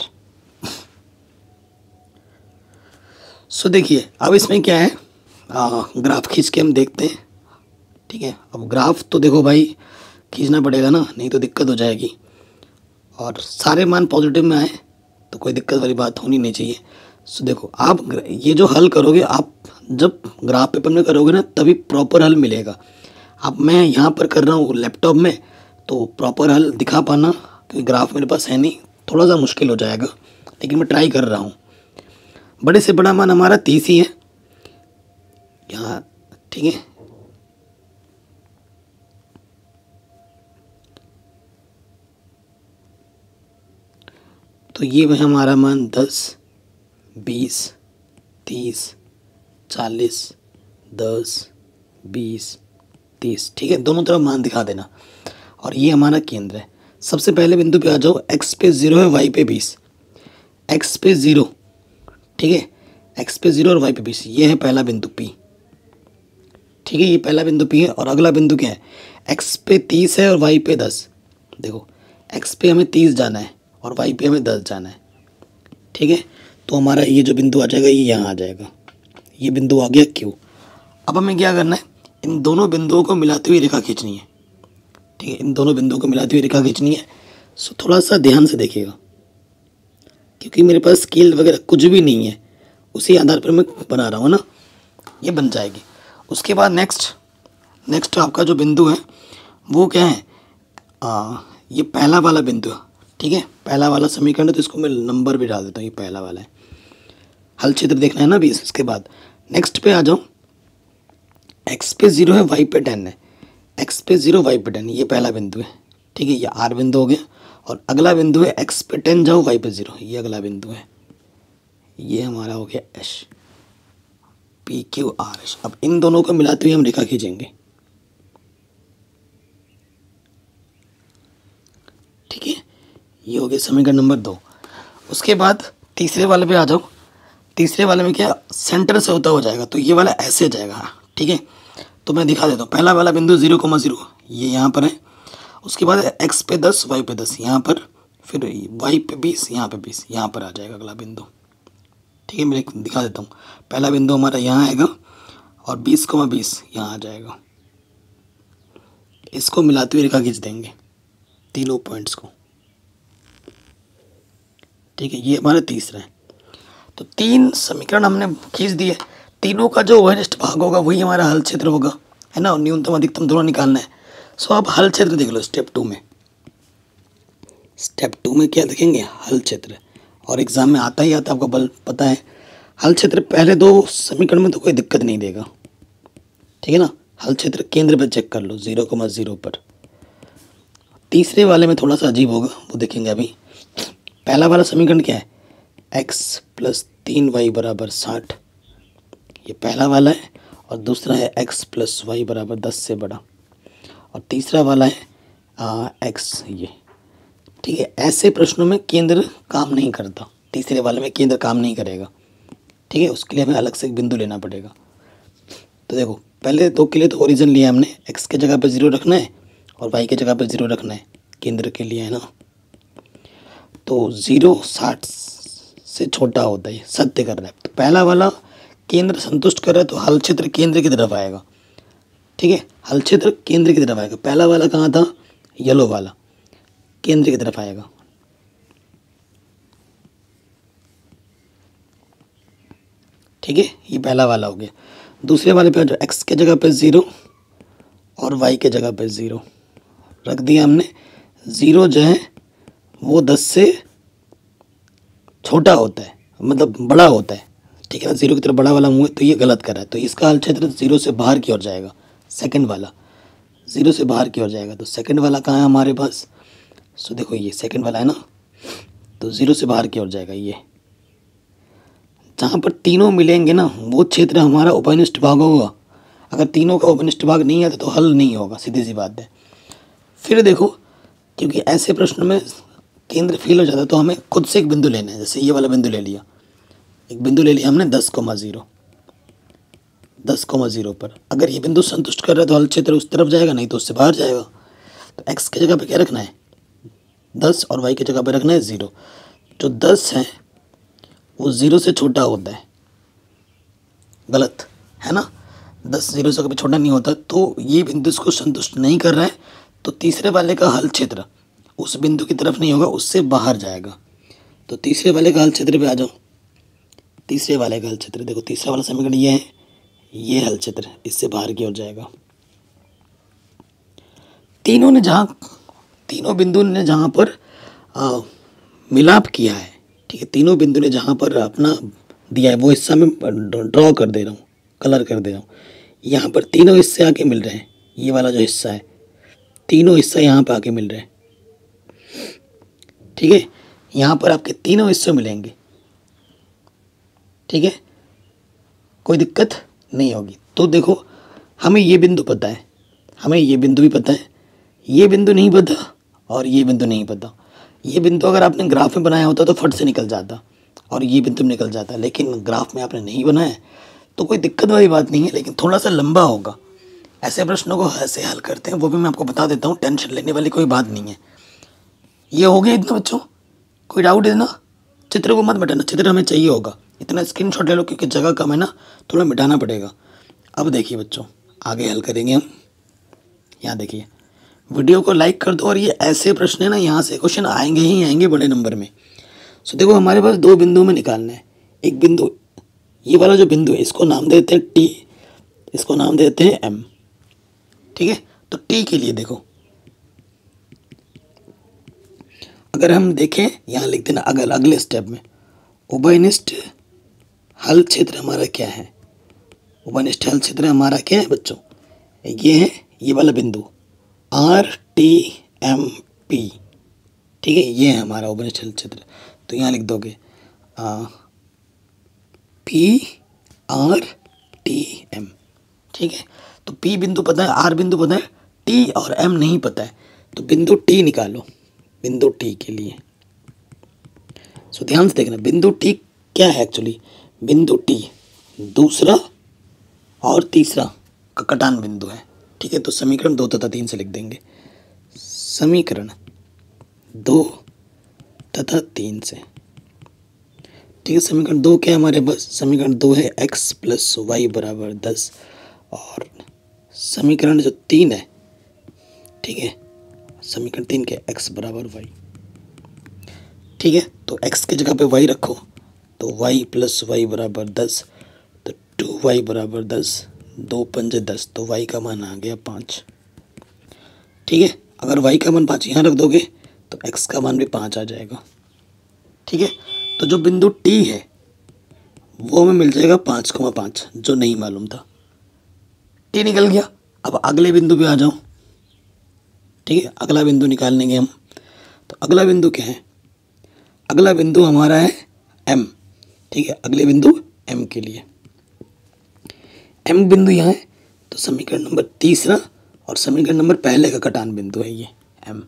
सो देखिए अब इसमें क्या है, ग्राफ खींच के हम देखते हैं। ठीक है, अब ग्राफ तो देखो भाई खींचना पड़ेगा ना, नहीं तो दिक्कत हो जाएगी, और सारे मान पॉजिटिव में आए तो कोई दिक्कत वाली बात होनी नहीं चाहिए। सो देखो आप ये जो हल करोगे, आप जब ग्राफ पेपर में करोगे ना तभी प्रॉपर हल मिलेगा। अब मैं यहाँ पर कर रहा हूँ लैपटॉप में, तो प्रॉपर हल दिखा पाना क्योंकि ग्राफ मेरे पास है नहीं, थोड़ा सा मुश्किल हो जाएगा, लेकिन मैं ट्राई कर रहा हूँ। बड़े से बड़ा मान हमारा 30 ही है यहाँ। ठीक है, तो ये हमारा मान 10 20 30 40 10 20 30। ठीक है, दोनों तरफ मान दिखा देना, और ये हमारा केंद्र है। सबसे पहले बिंदु पे आ जाओ, x पे 0 है, y पे 20। x पे 0, ठीक है, x पे 0 और y पे 20, ये है पहला बिंदु P। ठीक है, ये पहला बिंदु P है, और अगला बिंदु क्या है, x पे 30 है और y पे 10। देखो x पे हमें 30 जाना है और y पे हमें 10 जाना है। ठीक है, तो हमारा ये जो बिंदु आ जाएगा ये यहाँ आ जाएगा, ये बिंदु आ गया Q। अब हमें क्या करना है, इन दोनों बिंदुओं को मिलाती हुई रेखा खींचनी है। ठीक है, इन दोनों बिंदुओं को मिलाती हुई रेखा खींचनी है। सो थोड़ा सा ध्यान से देखिएगा, क्योंकि मेरे पास स्केल वगैरह कुछ भी नहीं है, उसी आधार पर मैं बना रहा हूँ ना, ये बन जाएगी। उसके बाद नेक्स्ट आपका जो बिंदु है वो क्या है, ये पहला वाला बिंदु है। ठीक है, पहला वाला समीकरण है, तो इसको मैं नंबर भी डाल देता हूँ, ये पहला वाला है। हल क्षेत्र देखना है ना अभी। इसके बाद नेक्स्ट पे आ जाओ, x पे 0 है, y पे 10 है। x पे 0 y पे 10, ये पहला बिंदु है। ठीक है, ये R बिंदु हो गया, और अगला बिंदु है x पे 10 जाओ y पे 0, ये अगला बिंदु है, ये हमारा हो गया H P Q R H। अब इन दोनों को मिलाते हुए हम रेखा खींचेंगे। ठीक है, ये हो गया समीकरण नंबर 2। उसके बाद तीसरे वाले पे आ जाओ। तीसरे वाले में क्या सेंटर से होता हो जाएगा, तो ये वाला ऐसे जाएगा, ठीक है। तो मैं दिखा देता हूँ। पहला वाला बिंदु 0,0 ये यहाँ पर है, उसके बाद x पे 10 y पे 10 यहाँ पर, फिर y पे 20 यहाँ पे 20 यहाँ पर आ जाएगा अगला बिंदु, ठीक है। मैं दिखा देता हूँ। पहला बिंदु हमारा यहाँ आएगा और 20,20 यहाँ आ जाएगा। इसको मिलाते हुए रेखा खींच देंगे तीनों पॉइंट्स को, ठीक है। ये हमारा तीसरा है। तो 3 समीकरण हमने खींच दिए। तीनों का जो वरिष्ठ भाग होगा वही हमारा हल क्षेत्र होगा, है ना। न्यूनतम अधिकतम दोनों निकालना है। सो अब हल क्षेत्र देख लो स्टेप 2 में। स्टेप 2 में क्या देखेंगे, हल क्षेत्र। और एग्जाम में आता ही आता, आपको बल पता है। हल क्षेत्र पहले 2 समीकरण में तो कोई दिक्कत नहीं देगा, ठीक है ना। हल क्षेत्र केंद्र पर चेक कर लो 0,0 पर। तीसरे वाले में थोड़ा सा अजीब होगा, वो देखेंगे अभी। पहला वाला समीकरण क्या है, x + 3y = 60, ये पहला वाला है। और दूसरा है x + y = 10 से बड़ा। और तीसरा वाला है x, ये, ठीक है। ऐसे प्रश्नों में केंद्र काम नहीं करता, तीसरे वाले में केंद्र काम नहीं करेगा, ठीक है। उसके लिए हमें अलग से एक बिंदु लेना पड़ेगा। तो देखो पहले 2 के लिए तो ओरिजिन लिया हमने, x के जगह पे 0 रखना है और y के जगह पे 0 रखना है, केंद्र के लिए, है ना। तो 0 60 से छोटा होता है, सत्य कर रहा है। तो पहला वाला केंद्र संतुष्ट कर रहा है, तो हल क्षेत्र केंद्र की तरफ आएगा, ठीक है। हल क्षेत्र केंद्र की तरफ आएगा। पहला वाला कहाँ था, येलो वाला, केंद्र की तरफ आएगा, ठीक है। ये पहला वाला हो गया। दूसरे वाले पे जो x के जगह पे 0 और y के जगह पे 0 रख दिया हमने। 0 जो है वो 10 से छोटा होता है, मतलब बड़ा होता है, ठीक है ना। 0 की तरफ बड़ा वाला मुँह है, तो ये गलत कर रहा है। तो इसका हल क्षेत्र 0 से बाहर की ओर जाएगा। सेकंड वाला 0 से बाहर की ओर जाएगा। तो सेकंड वाला कहाँ है हमारे पास, सो देखो ये सेकंड वाला है ना, तो 0 से बाहर की ओर जाएगा। ये जहाँ पर तीनों मिलेंगे ना, वो क्षेत्र हमारा उपनिष्ठ भाग होगा। अगर तीनों का उपनिष्ठ भाग नहीं आता तो हल नहीं होगा, सीधी सी बात है। फिर देखो, क्योंकि ऐसे प्रश्न में केंद्र फेल हो जाता है, तो हमें खुद से एक बिंदु लेना है। जैसे ये वाला बिंदु ले लिया, एक बिंदु ले लिया हमने 10,0 पर। अगर ये बिंदु संतुष्ट कर रहा है तो हल क्षेत्र उस तरफ जाएगा, नहीं तो उससे बाहर जाएगा। तो x की जगह पे क्या रखना है, 10, और y की जगह पे रखना है 0। जो 10 है वो 0 से छोटा होता है, गलत है ना। 10 0 से कभी छोटा नहीं होता। तो ये बिंदु इसको संतुष्ट नहीं कर रहा है, तो तीसरे वाले का हल क्षेत्र उस बिंदु की तरफ नहीं होगा, उससे बाहर जाएगा। तो तीसरे वाले का हल क्षेत्र पे आ जाओ। तीसरे वाले का हल क्षेत्र देखो, तीसरा वाला समीकरण ये है, ये हल क्षेत्र इससे बाहर की ओर जाएगा। तीनों बिंदु ने जहाँ पर मिलाप किया है, ठीक है, तीनों बिंदु ने जहाँ पर अपना दिया है वो हिस्सा में ड्रॉ कर दे रहा हूँ, कलर कर दे रहा हूँ। यहाँ पर तीनों हिस्से आके मिल रहे हैं। ये वाला जो हिस्सा है, तीनों हिस्सा यहाँ पर आके मिल रहे हैं, ठीक है। यहाँ पर आपके तीनों हिस्से मिलेंगे, ठीक है, कोई दिक्कत नहीं होगी। तो देखो हमें ये बिंदु पता है, हमें ये बिंदु भी पता है, ये बिंदु नहीं पता और ये बिंदु नहीं पता। ये बिंदु अगर आपने ग्राफ में बनाया होता तो फट से निकल जाता और ये बिंदु निकल जाता, लेकिन ग्राफ में आपने नहीं बनाया तो कोई दिक्कत वाली बात नहीं है, लेकिन थोड़ा सा लंबा होगा। ऐसे प्रश्नों को ऐसे हल करते हैं, वो भी मैं आपको बता देता हूँ, टेंशन लेने वाली कोई बात नहीं है। ये हो गया इतना बच्चों, कोई डाउट है ना। चित्र को मत मिटाना, चित्र हमें चाहिए होगा। इतना स्क्रीनशॉट ले लो, क्योंकि जगह कम है ना, थोड़ा मिटाना पड़ेगा। अब देखिए बच्चों, आगे हल करेंगे हम। यहाँ देखिए, वीडियो को लाइक कर दो। और ये ऐसे प्रश्न है ना, यहाँ से क्वेश्चन आएंगे ही आएंगे बड़े नंबर में। सो देखो हमारे पास 2 बिंदु में निकालना है। एक बिंदु, ये वाला जो बिंदु है इसको नाम देते हैं T, इसको नाम देते हैं M, ठीक है। तो T के लिए देखो, अगर हम देखें यहाँ लिख देना अगर अगले स्टेप में, उभयनिष्ठ हल क्षेत्र हमारा क्या है। उभयनिष्ठ हल क्षेत्र हमारा क्या है बच्चों, ये है ये वाला बिंदु RTMP, ठीक है, ये है हमारा उभयनिष्ठ हल क्षेत्र। तो यहाँ लिख दोगे PRTM, ठीक है। तो P बिंदु पता है, R बिंदु पता है, T और M नहीं पता है। तो बिंदु T निकालो, बिंदु T के लिए सो ध्यान से देखना, बिंदु टी क्या है एक्चुअली, बिंदु टी दूसरा और तीसरा का कटान बिंदु है। ठीक है, तो समीकरण 2 तथा 3 से लिख देंगे। समीकरण 2 तथा 3 से। ठीक है, समीकरण 2 क्या है हमारे पास, समीकरण 2 है x प्लस वाई बराबर 10, और समीकरण जो 3 है, ठीक है, समीकरण 3 के x बराबर वाई। ठीक है, तो x की जगह पे y रखो, तो y प्लस वाई बराबर 10, तो 2y बराबर 10, 2 पंजे 10, तो y का मान आ गया 5। ठीक है, अगर y का मान 5 यहाँ रख दोगे तो x का मान भी 5 आ जाएगा। ठीक है, तो जो बिंदु T है वो हमें मिल जाएगा 5,5, जो नहीं मालूम था। T निकल गया, अब अगले बिंदु पे आ जाओ। ठीक है, अगला बिंदु निकालेंगे हम। तो अगला बिंदु क्या है, अगला बिंदु हमारा है M। ठीक है, अगले बिंदु M के लिए M बिंदु यहाँ है, तो समीकरण नंबर तीसरा और समीकरण नंबर पहले का कटान बिंदु है ये M।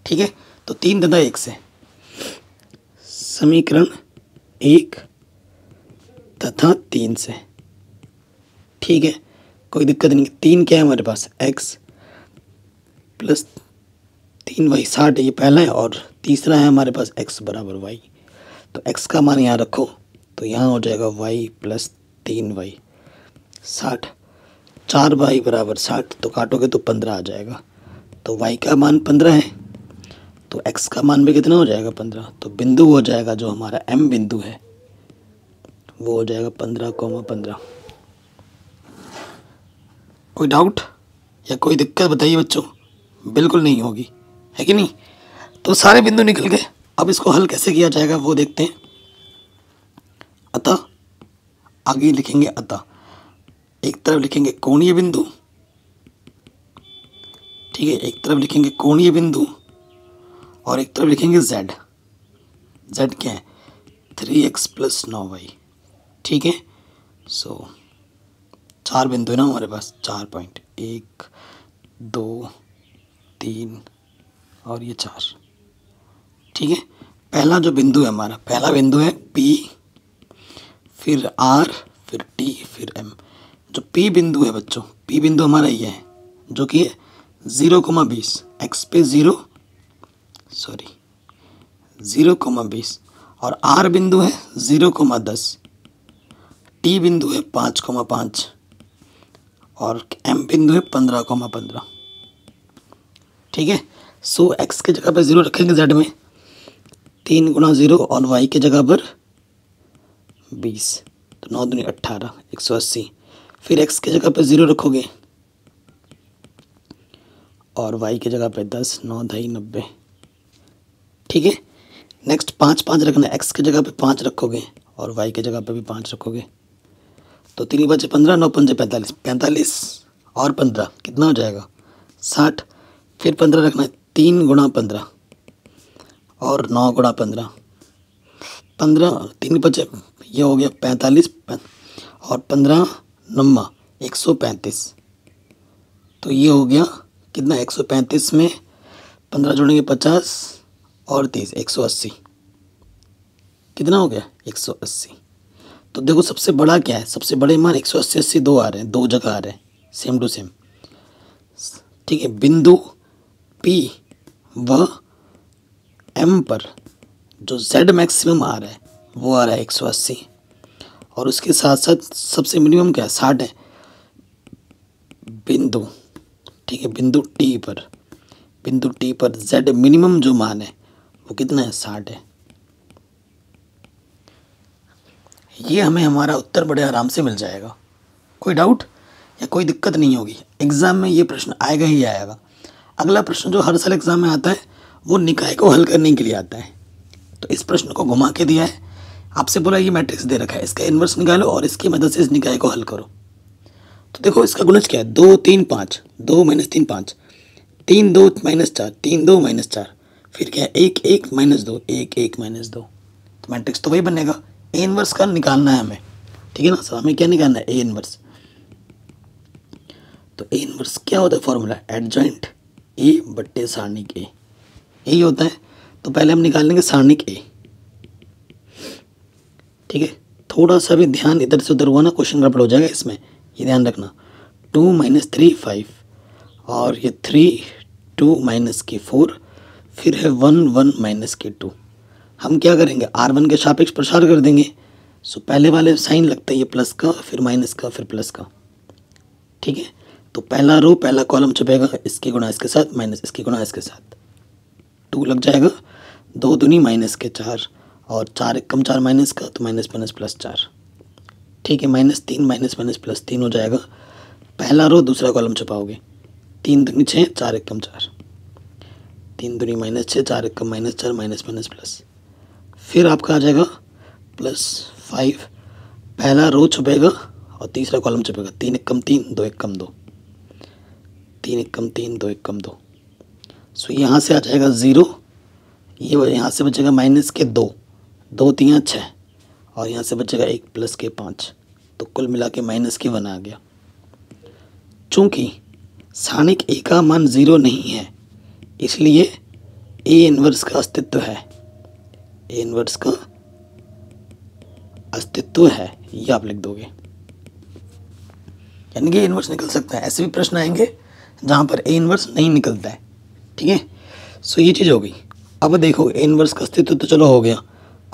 ठीक है, तो 3 तथा 1 से, समीकरण 1 तथा 3 से। ठीक है, कोई दिक्कत नहीं। 3 क्या है हमारे पास, x प्लस 3y 60 ये पहला है, और तीसरा है हमारे पास x बराबर y। तो x का मान यहाँ रखो, तो यहाँ हो जाएगा y प्लस 3y 60, 4y बराबर 60, तो काटोगे तो 15 आ जाएगा। तो y का मान 15 है, तो x का मान भी कितना हो जाएगा 15। तो बिंदु हो जाएगा जो हमारा M बिंदु है वो हो जाएगा 15,15। कोई डाउट या कोई दिक्कत बताइए बच्चों, बिल्कुल नहीं होगी, है कि नहीं। तो सारे बिंदु निकल गए, अब इसको हल कैसे किया जाएगा वो देखते हैं। अतः आगे लिखेंगे, अतः एक तरफ लिखेंगे कोणीय बिंदु, ठीक है, एक तरफ लिखेंगे कोणीय बिंदु और एक तरफ लिखेंगे z। z क्या है, 3x प्लस 9y। ठीक है, सो 4 बिंदु है ना हमारे पास, 4 पॉइंट, 1 2 3 और ये 4। ठीक है, पहला जो बिंदु है हमारा, पहला बिंदु है P, फिर R, फिर T, फिर M। जो P बिंदु है बच्चों, P बिंदु हमारा ये है जो कि 0,20, x पे 0,20, और R बिंदु है 0,10, T बिंदु है 5,5 और M बिंदु है 15,15। ठीक है, सो x की जगह पर 0 रखेंगे z में, 3 गुणा 0, और y की जगह पर 20, तो 9 दूनी 18, 180। फिर x की जगह पर 0 रखोगे और y की जगह पर 10, 9 2 90। ठीक है, नेक्स्ट 5 5 रखना, x की जगह पे 5 रखोगे और y की जगह पे भी 5 रखोगे, तो 3 बचे 15, 9 पंजे 45, 45 और 15 कितना हो जाएगा 60। फिर 15 रखना है, 3 गुणा 15 और 9 गुणा 15, 15 3 बचे, ये हो गया 45 और 15 9 135। तो ये हो गया कितना, 135 में 15 जोड़ेंगे 50 और 30, 180। कितना हो गया 180। तो देखो सबसे बड़ा क्या है, सबसे बड़े मान 180 80 दो आ रहे हैं, दो जगह आ रहे हैं सेम टू सेम। ठीक है, बिंदु P व M पर जो Z मैक्सिमम आ रहा है वो आ रहा है 180, और उसके साथ साथ सबसे मिनिमम क्या है 60 है बिंदु। ठीक है, बिंदु T पर Z मिनिमम जो मान है वो कितना है 60 है। ये हमें हमारा उत्तर बड़े आराम से मिल जाएगा, कोई डाउट या कोई दिक्कत नहीं होगी। एग्ज़ाम में ये प्रश्न आएगा ही आएगा। अगला प्रश्न जो हर साल एग्ज़ाम में आता है वो निकाय को हल करने के लिए आता है। तो इस प्रश्न को घुमा के दिया है, आपसे बोला ये मैट्रिक्स दे रखा है, इसका इन्वर्स निकालो और इसकी मदद से इस निकाय को हल करो। तो देखो इसका गुणज क्या है, 2 3 5, 2 - 3 5, 3 2 - 4, 3 2 - 4, फिर क्या है 1 1 - 2, 1 1 - 2। तो मैट्रिक्स तो वही बनेगा। ए इन्वर्स का निकालना है हमें, ठीक है ना सर, हमें क्या निकालना है ए इन्वर्स। तो ए इन्वर्स क्या होता है फॉर्मूला, एडजॉइंट ए बट्टे सारणिक ए, यही होता है। तो पहले हम निकाल लेंगे सारणिक ए। ठीक है, थोड़ा सा भी ध्यान इधर से उधर हुआ ना क्वेश्चन गड़बड़ हो जाएगा इसमें, ये ध्यान रखना। 2 - 3 5 और ये 3 2 - के 4, फिर है 1 1 - के 2। हम क्या करेंगे, R1 के सापेक्ष प्रसार कर देंगे। सो पहले वाले साइन लगता है ये प्लस का, फिर माइनस का, फिर प्लस का। ठीक है, तो पहला रो पहला कॉलम छपेगा इसके गुणा इसके साथ माइनस इसके गुणा इसके साथ, 2 लग जाएगा। 2 दूनी -4 और 4 एकम 4 माइनस का, तो माइनस माइनस प्लस 4। ठीक है, -3 - +3 हो जाएगा। पहला रो दूसरा कॉलम छपाओगे, 3 दूनी 6 4 एकम 4, 3 दूनी -6 4 एकम -4 माइनस माइनस प्लस, फिर आपका आ जाएगा +5। पहला रो छपेगा और तीसरा कॉलम छपेगा, 3 एकम 3 2 एकम 2, 3 एकम 3 2 एकम 2। सो यहाँ से आ जाएगा 0, ये यहाँ से बचेगा -2 2 3 6 और यहाँ से बचेगा 1 + 5, तो कुल मिला के -1 आ गया। चूँकि सारणिक ए का मान 0 नहीं है, इसलिए ए इन्वर्स का अस्तित्व है, ए इन्वर्स का अस्तित्व है, ये आप लिख दोगे। यानी कि ए इन्वर्स निकल सकता है। ऐसे भी प्रश्न आएंगे जहाँ पर ए इन्वर्स नहीं निकलता है। ठीक है, सो ये चीज़ हो गई। अब देखो ए इन्वर्स का अस्तित्व तो चलो हो गया।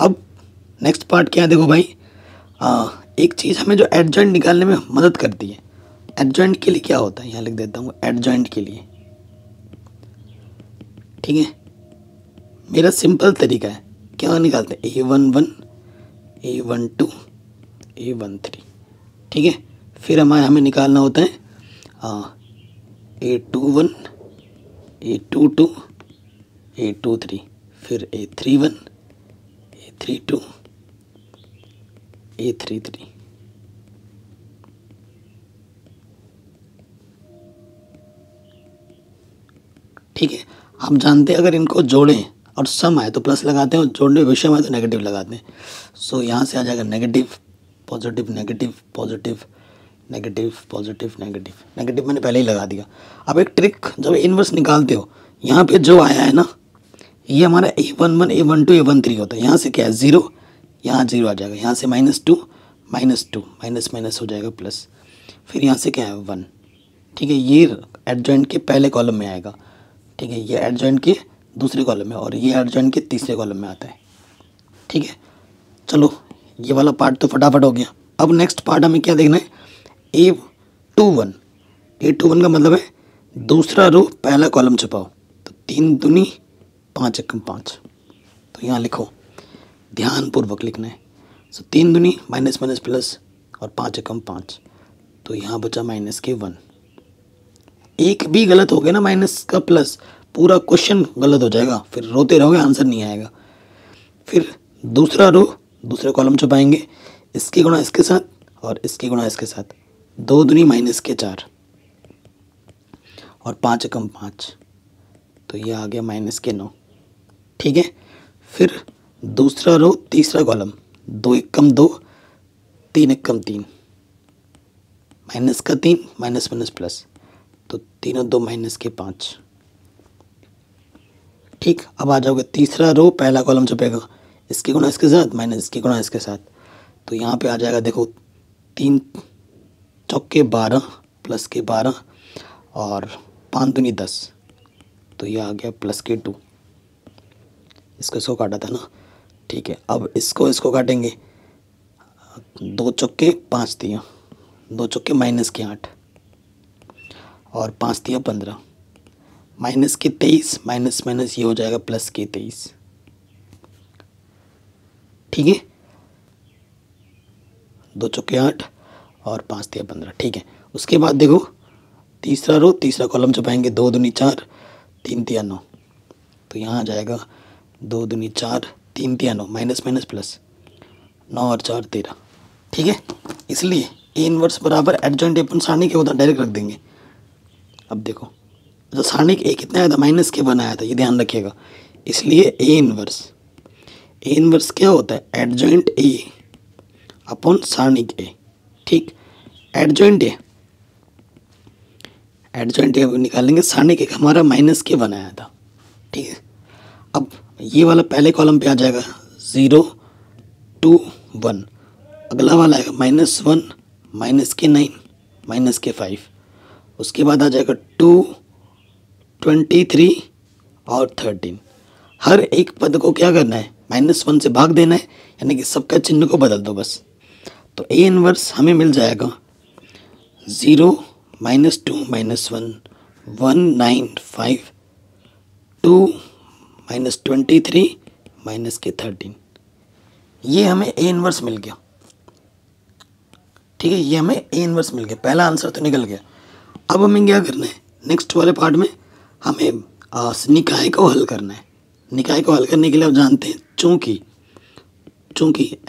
अब नेक्स्ट पार्ट क्या है, देखो भाई, एक चीज़ हमें जो एडजॉइंट निकालने में मदद करती है। एडजॉइंट के लिए क्या होता है, यहाँ लिख देता हूँ एडजॉइंट के लिए। ठीक है, मेरा सिंपल तरीका है, क्या निकालते हैं, A11 A12 A13। ठीक है, फिर हमें निकालना होता है A21 A22 A23, फिर A31 A32 A33। ठीक है, हम जानते हैं अगर इनको जोड़ें और सम आए तो प्लस लगाते हैं और जोड़ने विषम आए तो नेगेटिव लगाते हैं। सो यहाँ से आ जाएगा negative positive negative positive negative positive negative negative, मैंने पहले ही लगा दिया। अब एक ट्रिक, जब इन्वर्स निकालते हो यहाँ पे जो आया है ना, ये हमारा A11 A12 A13 होता है। यहाँ से क्या है 0, यहाँ 0 आ जाएगा, यहाँ से -2 -2 माइनस माइनस हो जाएगा प्लस, फिर यहाँ से क्या है 1। ठीक है, ये एडजॉइंट के पहले कॉलम में आएगा। ठीक है, ये एडजॉइंट के दूसरे कॉलम में और ये एडजॉइंट के तीसरे कॉलम में आता है। ठीक है, चलो ये वाला पार्ट तो फटाफट हो गया। अब नेक्स्ट पार्ट हमें क्या देखना है, A21 का मतलब है दूसरा रो पहला कॉलम छपाओ, तो 3 दूनी 5 एकम 5, तो यहाँ लिखो, ध्यानपूर्वक लिखना है। सो 3 दूनी माइनस माइनस प्लस और 5 एकम 5, तो यहाँ बचा -1। एक भी गलत हो गया ना, माइनस का प्लस, पूरा क्वेश्चन गलत हो जाएगा, फिर रोते रहोगे, आंसर नहीं आएगा। फिर दूसरा रो दूसरे कॉलम छपाएंगे, इसके गुणा इसके साथ और इसके गुणा इसके साथ, 2 दूनी -4 और 5 एकम 5, तो ये आ गया -9। ठीक है, फिर दूसरा रो तीसरा कॉलम, 2 एकम 2 3 एकम 3, -3 माइनस माइनस प्लस, तो 3 और 2 -5। ठीक, अब आ जाओगे तीसरा रो पहला कॉलम छपेगा, इसके गुणा इसके साथ माइनस इसके गुणा इसके साथ, तो यहाँ पे आ जाएगा, देखो 3 चौके 12 प्लस के 12 और 5 दूनी 10, तो ये आ गया +2। इसको काटा था ना। ठीक है, अब इसको काटेंगे, 2 चौके 5 दिया, 2 चौके -8 और 5 दिया 15, -23 माइनस माइनस ये हो जाएगा +23। ठीक है, 2 चौके 8 और 5 दिया 15। ठीक है, उसके बाद देखो तीसरा रो तीसरा कॉलम छपाएंगे, 2 दूनी 4 3 तिया 9, तो यहाँ आ जाएगा 2 दूनी 4 3 तिया 9 माइनस माइनस प्लस, 9 और 4 13। ठीक है, इसलिए ए इन्वर्स बराबर एडजॉइंट अपन सारणी के होता डायरेक्ट रख देंगे। अब देखो जो सारणिक ए कितना आया था, -1 आया था, ये ध्यान रखिएगा। इसलिए ए इन्वर्स क्या होता है, एडजॉइंट ए अपॉन सारणिक ए। ठीक, एडजॉइंट ए निकालेंगे, सारणिक एक हमारा -1 आया था। ठीक है, अब ये वाला पहले कॉलम पे आ जाएगा 0 2 1, अगला वाला आएगा -1 -9 -5, उसके बाद आ जाएगा 2, 23 और 13। हर एक पद को क्या करना है, -1 से भाग देना है, यानी कि सबका चिन्ह को बदल दो बस। तो A इनवर्स हमें मिल जाएगा 0 -2 -1 1 9 5 2 -23 -13। ये हमें A इनवर्स मिल गया। ठीक है, ये हमें A इनवर्स मिल गया, पहला आंसर तो निकल गया। अब हमें क्या करना है, नेक्स्ट वाले पार्ट में हमें निकाय को हल करना है। निकाय को हल करने के लिए आप जानते हैं, चूंकि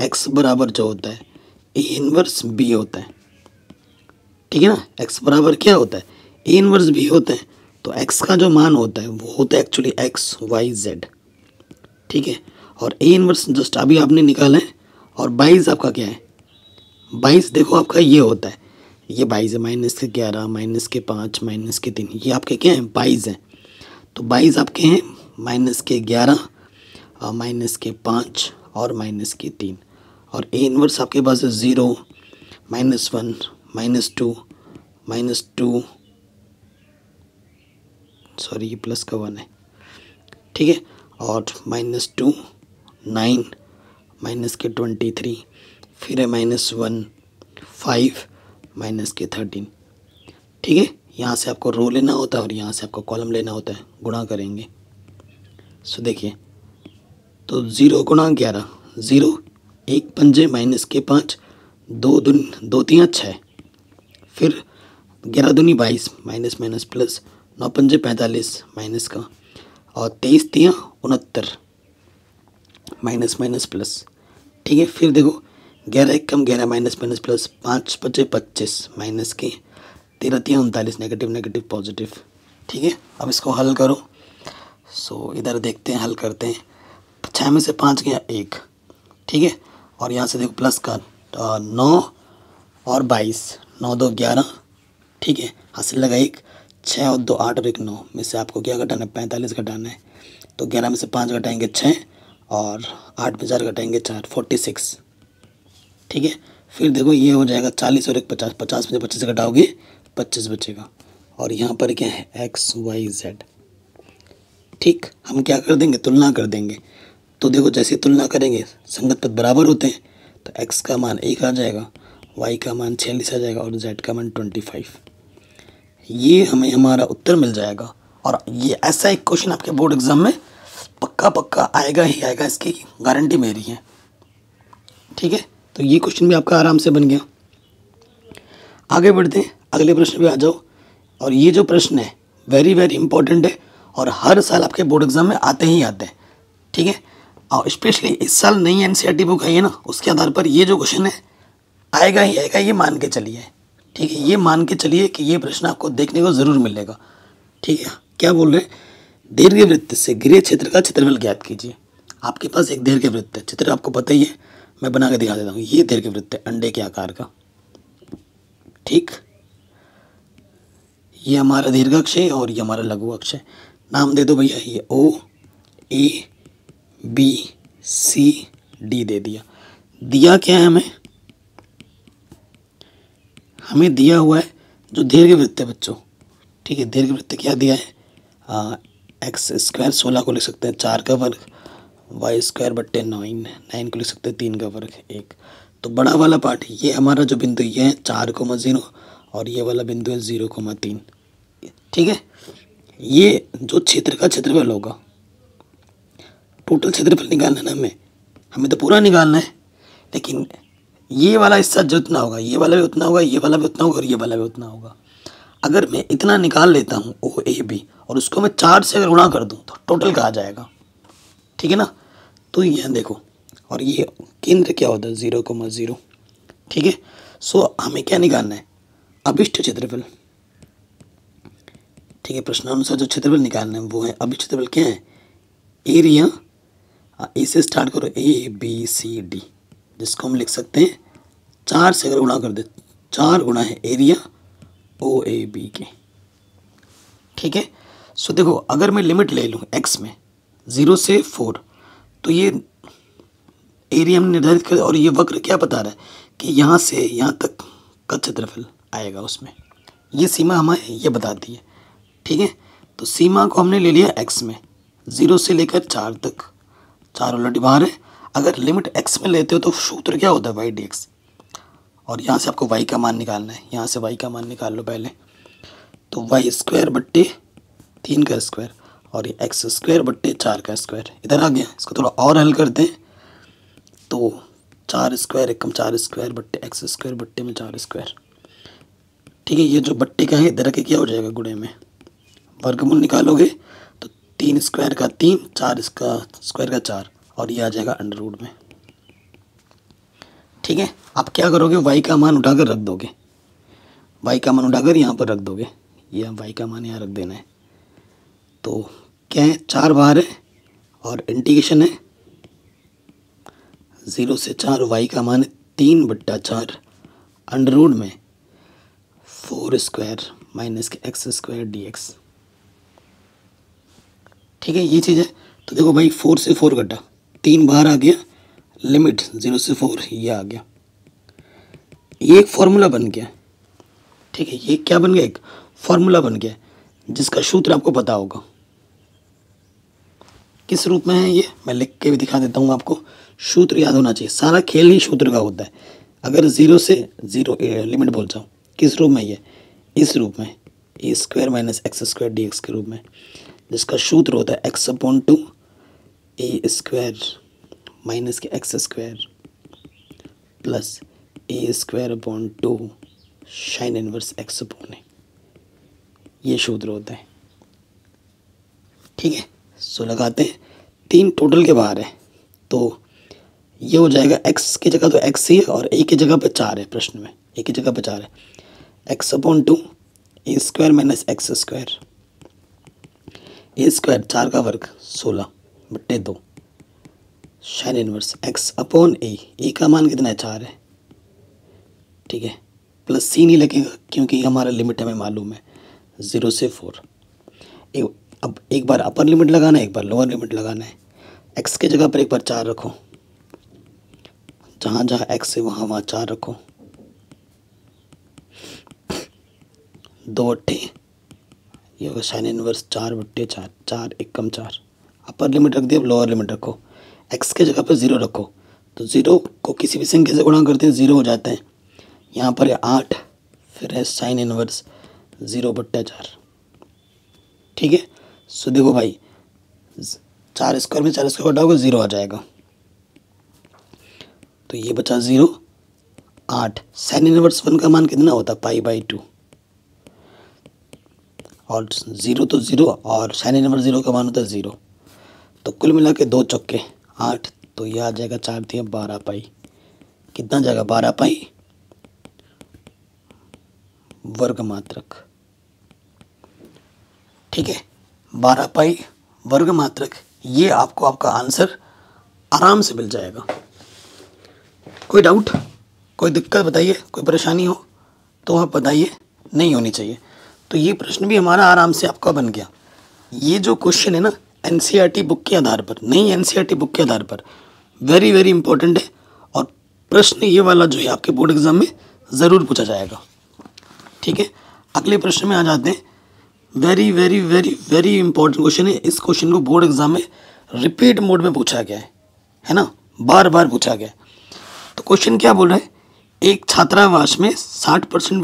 x बराबर जो होता है A इनवर्स B होता है। ठीक है ना, x बराबर क्या होता है, A इनवर्स B होता है। तो x का जो मान होता है वो होता है एक्चुअली x y z। ठीक है, और A इनवर्स जस्ट अभी आपने निकाला है। और 22 आपका क्या है, 22 देखो आपका ये होता है, ये 22 है, -11 -5 -3, ये आपके क्या है 22 है। तो 22 आपके हैं -11 -5 और -3। और A इनवर्स आपके पास है 0 -1 -2 सॉरी ये प्लस का 1 है। ठीक है, और -2 9 -23, फिर है -1 5 -13। ठीक है, यहाँ से आपको रो लेना होता है और यहाँ से आपको कॉलम लेना होता है, गुणा करेंगे। सो देखिए, तो 0 गुणा 11, 0 1 पंजे -5 2 3 6, फिर 11 दूनी 22 माइनस प्लस 9 पंजे 45 माइनस का, और 23 3 69 माइनस प्लस। ठीक है, फिर देखो 11 1 कम 11 माइनस प्लस 5 5 25 माइनस के, 13 3 39 नेगेटिव पॉजिटिव। ठीक है, अब इसको हल करो। सो इधर देखते हैं, हल करते हैं। 6 में से 5 गया 1। ठीक है, और यहाँ से देखो प्लस का 9 और 22, 9 2 11। ठीक है, हासिल लगा 1, 6 और 2 8 और 1 9 में से आपको क्या घटाना है, 45 घटाना है। तो 11 में से 5 घटाएंगे 6 और 8 में 4 घटाएंगे 4, 46। ठीक है, फिर देखो ये हो जाएगा 40 और 1 50, 50 में से 25 घटाओगे 25 बचेगा। और यहाँ पर क्या है x y z। ठीक, हम क्या कर देंगे, तुलना कर देंगे। तो देखो जैसे तुलना करेंगे संगत पद बराबर होते हैं, तो x का मान 1 आ जाएगा, y का मान 46 आ जाएगा और z का मान 25। ये हमें हमारा उत्तर मिल जाएगा। और ये ऐसा एक क्वेश्चन आपके बोर्ड एग्जाम में पक्का आएगा ही आएगा, इसकी गारंटी मेरी है। ठीक है, तो ये क्वेश्चन भी आपका आराम से बन गया। आगे बढ़ते हैं, अगले प्रश्न पे आ जाओ। और ये जो प्रश्न है वेरी इंपॉर्टेंट है और हर साल आपके बोर्ड एग्जाम में आते ही आते हैं। ठीक है, और स्पेशली इस साल नई एनसीईआरटी बुक आई है ना, उसके आधार पर ये जो क्वेश्चन है आएगा ही आएगा, ये मान के चलिए। ठीक है, ये मान के चलिए कि ये प्रश्न आपको देखने को ज़रूर मिलेगा। ठीक है, क्या बोल रहे हैं, दीर्घवृत्त से घिरे क्षेत्र का क्षेत्रफल ज्ञात कीजिए। आपके पास एक दीर्घवृत्त है, चित्र आपको पता ही है, मैं बना के दिखा देता हूँ। ये दीर्घवृत्त है अंडे के आकार का। ठीक, ये हमारा दीर्घ अक्ष है और ये हमारा लघु अक्ष है। नाम दे दो भैया, ये O A B C D दे दिया। दिया क्या है हमें दिया हुआ है जो दीर्घवृत्त है बच्चों। ठीक है, दीर्घवृत्त क्या दिया है, एक्स स्क्वायर 16 को लिख सकते हैं 4 का वर्ग, वाई स्क्वायर बट्टे 9 को लिख सकते हैं 3 का वर्ग 1। तो बड़ा वाला पार्ट ये हमारा जो बिंदु ये है 4,0 और ये वाला बिंदु है 0,3। ठीक है, ये जो क्षेत्र का क्षेत्रफल होगा, टोटल क्षेत्रफल निकालना है हमें तो पूरा निकालना है, लेकिन ये वाला हिस्सा जितना होगा ये वाला भी उतना होगा, ये वाला भी उतना होगा और ये वाला भी उतना होगा। अगर मैं इतना निकाल लेता हूँ OAB और उसको मैं 4 से अगर गुणा कर दूँ तो टोटल कहाँ जाएगा। ठीक है ना, तो यहाँ देखो, और ये केंद्र क्या होता है 0,0। ठीक है, सो हमें क्या निकालना है, अभिष्ट क्षेत्रफल। ठीक है, प्रश्नानुसार जो क्षेत्रफल निकालना है वो है अभिष्ट क्षेत्रफल। क्या है, एरिया, ए से स्टार्ट करो ABCD, जिसको हम लिख सकते हैं 4 से अगर गुणा कर दे, 4 गुणा है एरिया OAB के। ठीक है, सो देखो अगर मैं लिमिट ले लूँ x में 0 से 4, तो ये एरिया हमने निर्धारित कर, और ये वक्र क्या बता रहा है कि यहाँ से यहाँ तक का क्षेत्रफल आएगा उसमें। ये सीमा हमें ये बताती है। ठीक है, तो सीमा को हमने ले लिया x में, 0 से लेकर 4 तक, 4 ऑलरेडी बाहर है। अगर लिमिट x में लेते हो तो सूत्र क्या होता है, y dx। और यहाँ से आपको y का मान निकालना है, यहाँ से y का मान निकाल लो पहले। तो y² बट्टे 3 का स्क्वायर और ये x² बट्टे 4 का स्क्वायर इधर आ गया। इसको थोड़ा और हल करते हैं तो 4² एकम 4² बट्टे x² बट्टे में 4²। ठीक है, ये जो बट्टे का है इधर के क्या हो जाएगा, गुणे में वर्गमूल निकालोगे तो 3² का 3, 4 इसका स्क्वायर का 4 और ये आ जाएगा अंडर रूट में। ठीक है, आप क्या करोगे, y का मान उठाकर रख दोगे, y का मान उठाकर यहाँ पर रख दोगे, ये y का मान यहाँ रख देना है। तो क्या है, 4 बाहर है और इंटीग्रेशन है 0 से 4, y का मान 3/4 अंडर रूट में 4² माइनस के x² dx। ठीक है, ये चीज़ है। तो देखो भाई 4 से 4 कटा, 3 बाहर आ गया, लिमिट 0 से 4 ये आ गया, ये एक फॉर्मूला बन गया। ठीक है, ये क्या बन गया, एक फॉर्मूला बन गया जिसका सूत्र आपको पता होगा। किस रूप में है ये मैं लिख के भी दिखा देता हूँ आपको। सूत्र याद होना चाहिए, सारा खेल ही सूत्र का होता है। अगर 0 से 0 लिमिट बोल जाऊँ, किस रूप में ये, इस रूप में a² माइनस x² dx के रूप में, जिसका सूत्र होता है x/2 a² माइनस के x² plus a²/2 sine inverse x/a। ये सूत्र होता है। ठीक है, सो लगाते हैं, 3 टोटल के बाहर है तो ये हो जाएगा x की जगह तो x ही है और a की जगह पे 4 है, प्रश्न में a की जगह पे 4 है, x/2 a² minus x², a² 4 का वर्ग 16 बट्टे 2 साइन इनवर्स x/a का मान कितना है, 4 है। ठीक है, प्लस सी नहीं लगेगा क्योंकि हमारा लिमिट हमें मालूम है 0 से 4। अब एक बार अपर लिमिट लगाना है, एक बार लोअर लिमिट लगाना है। x के जगह पर एक बार 4 रखो, जहाँ जहाँ x है वहाँ वहाँ 4 रखो, 2 अट्ठे ये होगा साइन इनवर्स 4/4, 4 एकम 4। अपर लिमिट रख दिया, अब लोअर लिमिट रखो, x के जगह पर 0 रखो तो 0 को किसी भी संख्या से गुणा करते हैं 0 हो जाता है। यहाँ पर है 8, फिर है साइन इनवर्स 0/4। ठीक है, सो देखो भाई 4² में 4² घटाओगे 0 आ जाएगा, तो ये बचा 0, 8। साइन इनवर्स 1 का मान कितना होता है, π/2 और 0 तो 0 और साइन इनवर्स 0 का मान होता है 0। तो कुल मिला के 2 चौके 8, तो यह आ जाएगा 4 दिया 12 पाई। कितना जाएगा, 12 पाई वर्ग मात्रक। ठीक है, 12 पाई वर्ग मात्रक, ये आपको आपका आंसर आराम से मिल जाएगा। कोई डाउट, कोई दिक्कत बताइए, कोई परेशानी हो तो आप बताइए, नहीं होनी चाहिए। तो ये प्रश्न भी हमारा आराम से आपका बन गया। ये जो क्वेश्चन है ना एनसीईआरटी बुक के आधार पर, नहीं एनसीईआरटी बुक के आधार पर, वेरी वेरी इंपॉर्टेंट है। और प्रश्न ये वाला जो है आपके बोर्ड एग्जाम में ज़रूर पूछा जाएगा। ठीक है, अगले प्रश्न में आ जाते हैं। Very very very very important question है। इस क्वेश्चन को बोर्ड एग्जाम में रिपीट मोड में पूछा गया है ना, बार बार पूछा गया। तो क्वेश्चन क्या बोल रहा है, एक छात्रावास में 60%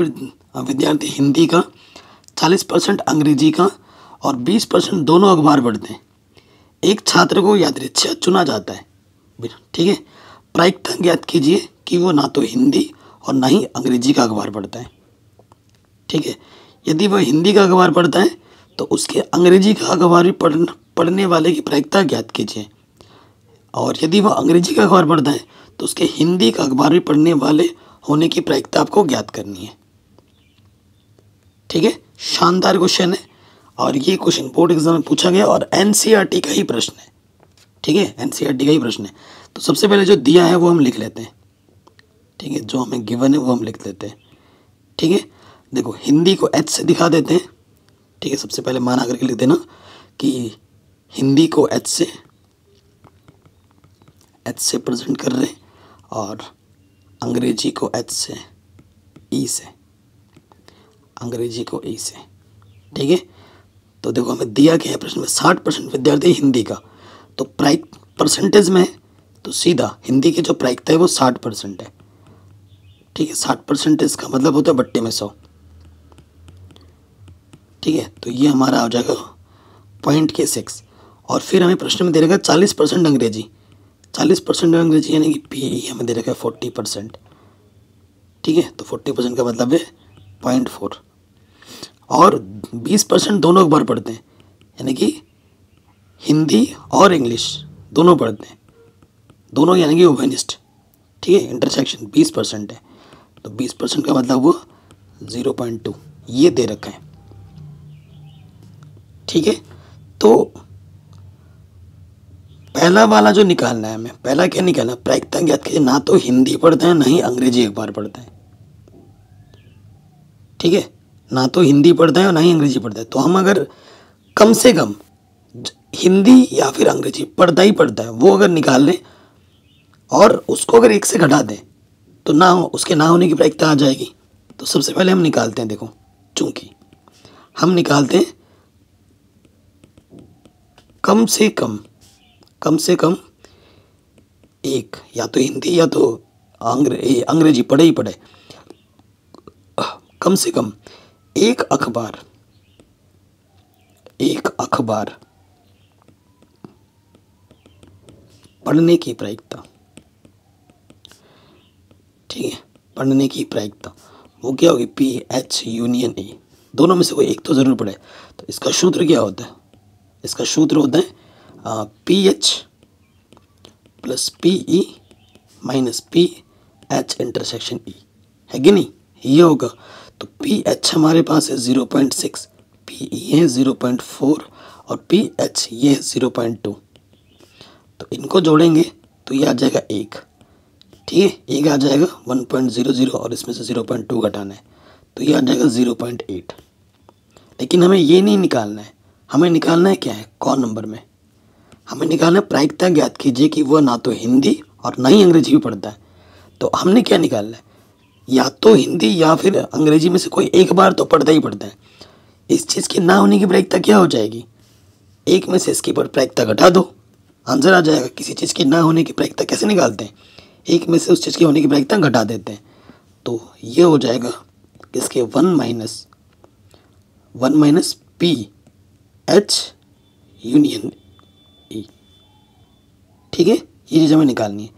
विद्यार्थी हिंदी का, 40% अंग्रेजी का और 20% दोनों अखबार पढ़ते हैं। एक छात्र को यादृच्छा चुना जाता है। ठीक है, प्रायिकता ज्ञात कीजिए कि वो ना तो हिंदी और ना ही अंग्रेजी का अखबार पढ़ता है। ठीक है, यदि वह हिंदी का अखबार पढ़ता है तो उसके अंग्रेजी का अखबार भी पढ़ने वाले की प्रायिकता ज्ञात कीजिए, और यदि वह अंग्रेजी का अखबार पढ़ता है तो उसके हिंदी का अखबार भी पढ़ने वाले होने की प्रायिकता आपको ज्ञात करनी है। ठीक है, शानदार क्वेश्चन है और ये क्वेश्चन बोर्ड एग्जाम में पूछा गया और एनसीईआरटी का ही प्रश्न है। ठीक है, एनसीईआरटी का ही प्रश्न है। तो सबसे पहले जो दिया है वो हम लिख लेते हैं। ठीक है, जो हमें गिवन है वो हम लिख लेते हैं। ठीक है, देखो हिंदी को एच से दिखा देते हैं। ठीक है, सबसे पहले माना करके लिख देना कि हिंदी को एच से प्रेजेंट कर रहे हैं और अंग्रेजी को एच से, ई से, अंग्रेजी को ई से, ठीक है। तो देखो हमें दिया क्या है प्रश्न में, 60% विद्यार्थी हिंदी का, तो प्रायिक परसेंटेज में तो सीधा हिंदी की जो प्रायिकता है वो 60% है, ठीक है। 60% का मतलब होता है बट्टे में 100, ठीक है। तो ये हमारा हो जाएगा पॉइंट के 6। और फिर हमें प्रश्न में दे रखा है 40% अंग्रेजी, 40% अंग्रेजी यानी कि पी हमें दे रखा है 40%, ठीक है। तो 40% का मतलब है 0.4। और 20% दोनों अखबार पढ़ते हैं, यानी कि हिंदी और इंग्लिश दोनों पढ़ते हैं, दोनों यानी कि उभयनिष्ठ, ठीक है। इंटरसेक्शन 20% है, तो 20% का मतलब वो 0.2 ये दे रखा है, ठीक है। तो पहला वाला जो निकालना है हमें, पहला क्या निकालना है, प्रायिकता ज्ञात कीजिए। ना तो हिंदी पढ़ते हैं ना ही अंग्रेजी अखबार पढ़ते हैं, ठीक है। ना तो हिंदी पढ़ते हैं और ना ही अंग्रेजी पढ़ते हैं। तो हम अगर कम से कम हिंदी या फिर अंग्रेजी पढ़ता है वो अगर निकाल लें और उसको अगर 1 से घटा दें तो ना उसके ना होने की प्रायिकता आ जाएगी। तो सबसे पहले हम निकालते हैं, देखो चूंकि हम निकालते हैं कम से कम एक, या तो हिंदी या तो अंग्रेजी पढ़े ही पढ़े, कम से कम एक अखबार पढ़ने की प्रायिकता, ठीक है। पढ़ने की प्रायिकता वो क्या होगी, PH यूनियन E, दोनों में से कोई एक तो जरूर पढ़े। तो इसका सूत्र क्या होता है, इसका सूत्र होता है PH plus PE minus PH intersection E, है कि नहीं, ये होगा। तो PH हमारे पास है 0.6, PE है 0.4 और PH ये है 0.2। तो इनको जोड़ेंगे तो ये आ जाएगा 1, ठीक है। एक आ जाएगा 1.00 और इसमें से 0.2 घटाना है, तो ये आ जाएगा 0.8। लेकिन हमें ये नहीं निकालना है, हमें निकालना है क्या है, कौन नंबर में हमें निकालना है प्रायिकता ज्ञात कीजिए कि वह ना तो हिंदी और ना ही अंग्रेजी भी पढ़ता है। तो हमने क्या निकालना है, या तो हिंदी या फिर अंग्रेजी में से कोई एक बार तो पढ़ता ही पढ़ता है। इस चीज़ की ना होने की प्रायिकता क्या हो जाएगी, एक में से इसकी प्रायिकता घटा दो, आंसर आ जाएगा। किसी चीज़ की ना होने की प्रायिकता कैसे निकालते हैं, एक में से उस चीज़ की होने की प्रायिकता घटा देते हैं। तो ये हो जाएगा इसके 1 माइनस PH यूनियन E, ठीक है। ये चीज़ हमें निकालनी है।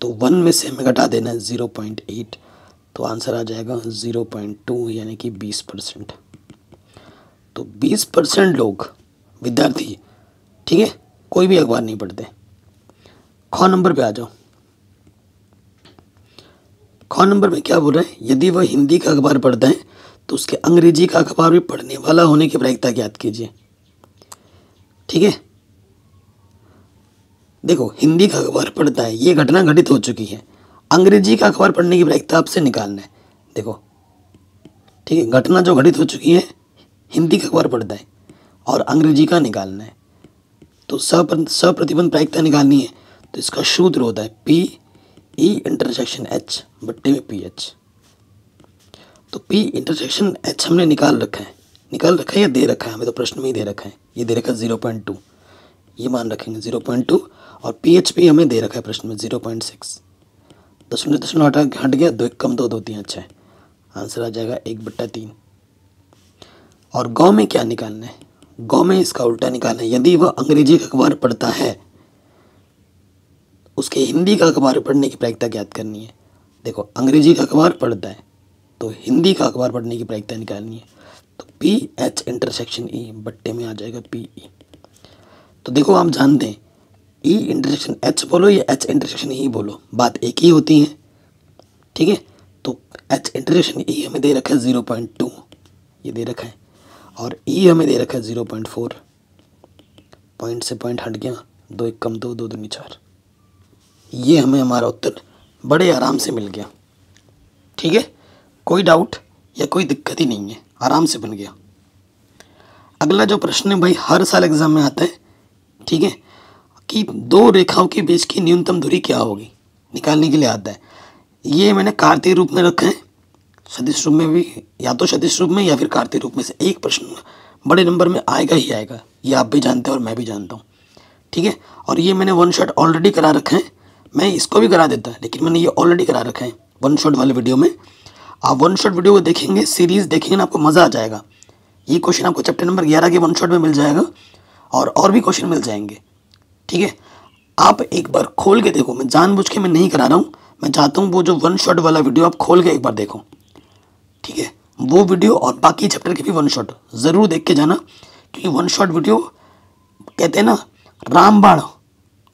तो 1 में से हमें घटा देना है 0.8, तो आंसर आ जाएगा 0.2 यानी कि 20%। तो 20% लोग विद्यार्थी, ठीक है, कोई भी अखबार नहीं पढ़ते। ख नंबर पे आ जाओ। ख नंबर में क्या बोल रहा है, यदि वह हिंदी का अखबार पढ़ता है तो उसके अंग्रेजी का अखबार भी पढ़ने वाला होने की प्रायिकता ज्ञात कीजिए, ठीक है। देखो हिंदी का अखबार पढ़ता है, ये घटना घटित हो चुकी है। अंग्रेजी का अखबार पढ़ने की प्रायिकता आपसे निकालना है, देखो, ठीक है। घटना जो घटित हो चुकी है, हिंदी का अखबार पढ़ता है और अंग्रेजी का निकालना है। तो सप्रतिबंध प्रायिकता निकालनी है, तो इसका सूत्र होता है PE इंटरसेक्शन H बट्टे में PH। तो P इंटरसेक्शन H हमने निकाल रखा है या दे रखा है, हमें तो प्रश्न में ही दे रखा है, ये दे रखा है 0.2, ये मान रखेंगे 0.2। और PH भी हमें दे रखा है प्रश्न में 0.6, दशमलव हट गया, 2 कम 2 2 3 6, आंसर आ जाएगा 1/3। और गौ में क्या निकालना है, गौ में इसका उल्टा निकालना है। यदि वह अंग्रेजी का अखबार पढ़ता है, उसके हिंदी का अखबार पढ़ने की प्रायिकता ज्ञात करनी है। देखो अंग्रेजी का अखबार पढ़ता है तो हिंदी का अखबार पढ़ने की प्रायिकता निकालनी है। तो PH इंटरसेक्शन E बट्टे में आ जाएगा PE। तो देखो आप जानते हैं E इंटरसेक्शन H बोलो या H इंटरसेक्शन E बोलो, बात एक ही होती है, ठीक है। तो H इंटरसेक्शन E हमें दे रखा है 0.2, ये दे रखा है, और E हमें दे रखा है 0.4, पॉइंट से पॉइंट हट गया, 2 1 कम 2 2 2 4, ये हमें हमारा उत्तर बड़े आराम से मिल गया, ठीक है। कोई डाउट या कोई दिक्कत ही नहीं है, आराम से बन गया। अगला जो प्रश्न है भाई हर साल एग्जाम में आता है, ठीक है, कि 2 रेखाओं के बीच की न्यूनतम दूरी क्या होगी, निकालने के लिए आता है। ये मैंने कार्तीय रूप में रखा है, सदिश रूप में भी, या तो सदिश रूप में या फिर कार्तीय रूप में से एक प्रश्न बड़े नंबर में आएगा ही आएगा, ये आप भी जानते हैं और मैं भी जानता हूँ, ठीक है। और ये मैंने वन शॉट ऑलरेडी करा रखा है, मैं इसको भी करा देता, लेकिन मैंने ये ऑलरेडी करा रखा है वन शॉट वाले वीडियो में। आप वन शॉट वीडियो को देखेंगे, सीरीज़ देखेंगे ना, आपको मज़ा आ जाएगा। ये क्वेश्चन आपको चैप्टर नंबर 11 के वन शॉट में मिल जाएगा और भी क्वेश्चन मिल जाएंगे, ठीक है। आप एक बार खोल के देखो, मैं जानबूझ के मैं नहीं करा रहा हूँ, मैं चाहता हूँ वो जो वन शॉट वाला वीडियो आप खोल के एक बार देखो, ठीक है। वो वीडियो और बाकी चैप्टर के भी वन शॉट ज़रूर देख के जाना, क्योंकि वन शॉट वीडियो कहते हैं ना रामबाण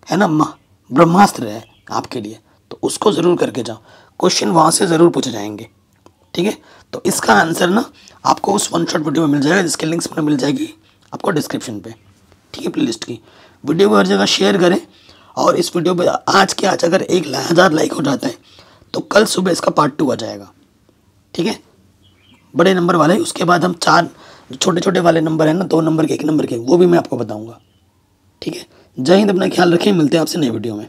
है ना, ब्रह्मास्त्र है आपके लिए, तो उसको ज़रूर करके जाओ, क्वेश्चन वहाँ से ज़रूर पूछे जाएंगे, ठीक है। तो इसका आंसर ना आपको उस वन शॉट वीडियो में मिल जाएगा, जिसके लिंक्स में मिल जाएगी आपको डिस्क्रिप्शन पे, ठीक है, प्लेलिस्ट की। वीडियो को हर जगह शेयर करें, और इस वीडियो पे आज के आज अगर 1000 लाइक हो जाता है तो कल सुबह इसका पार्ट 2 आ जाएगा, ठीक है, बड़े नंबर वाले। उसके बाद हम 4 छोटे छोटे वाले नंबर हैं ना, 2 नंबर के 1 नंबर के, वो भी मैं आपको बताऊँगा, ठीक है। जय हिंद, अपना ख्याल रखें, मिलते हैं आपसे नए वीडियो में।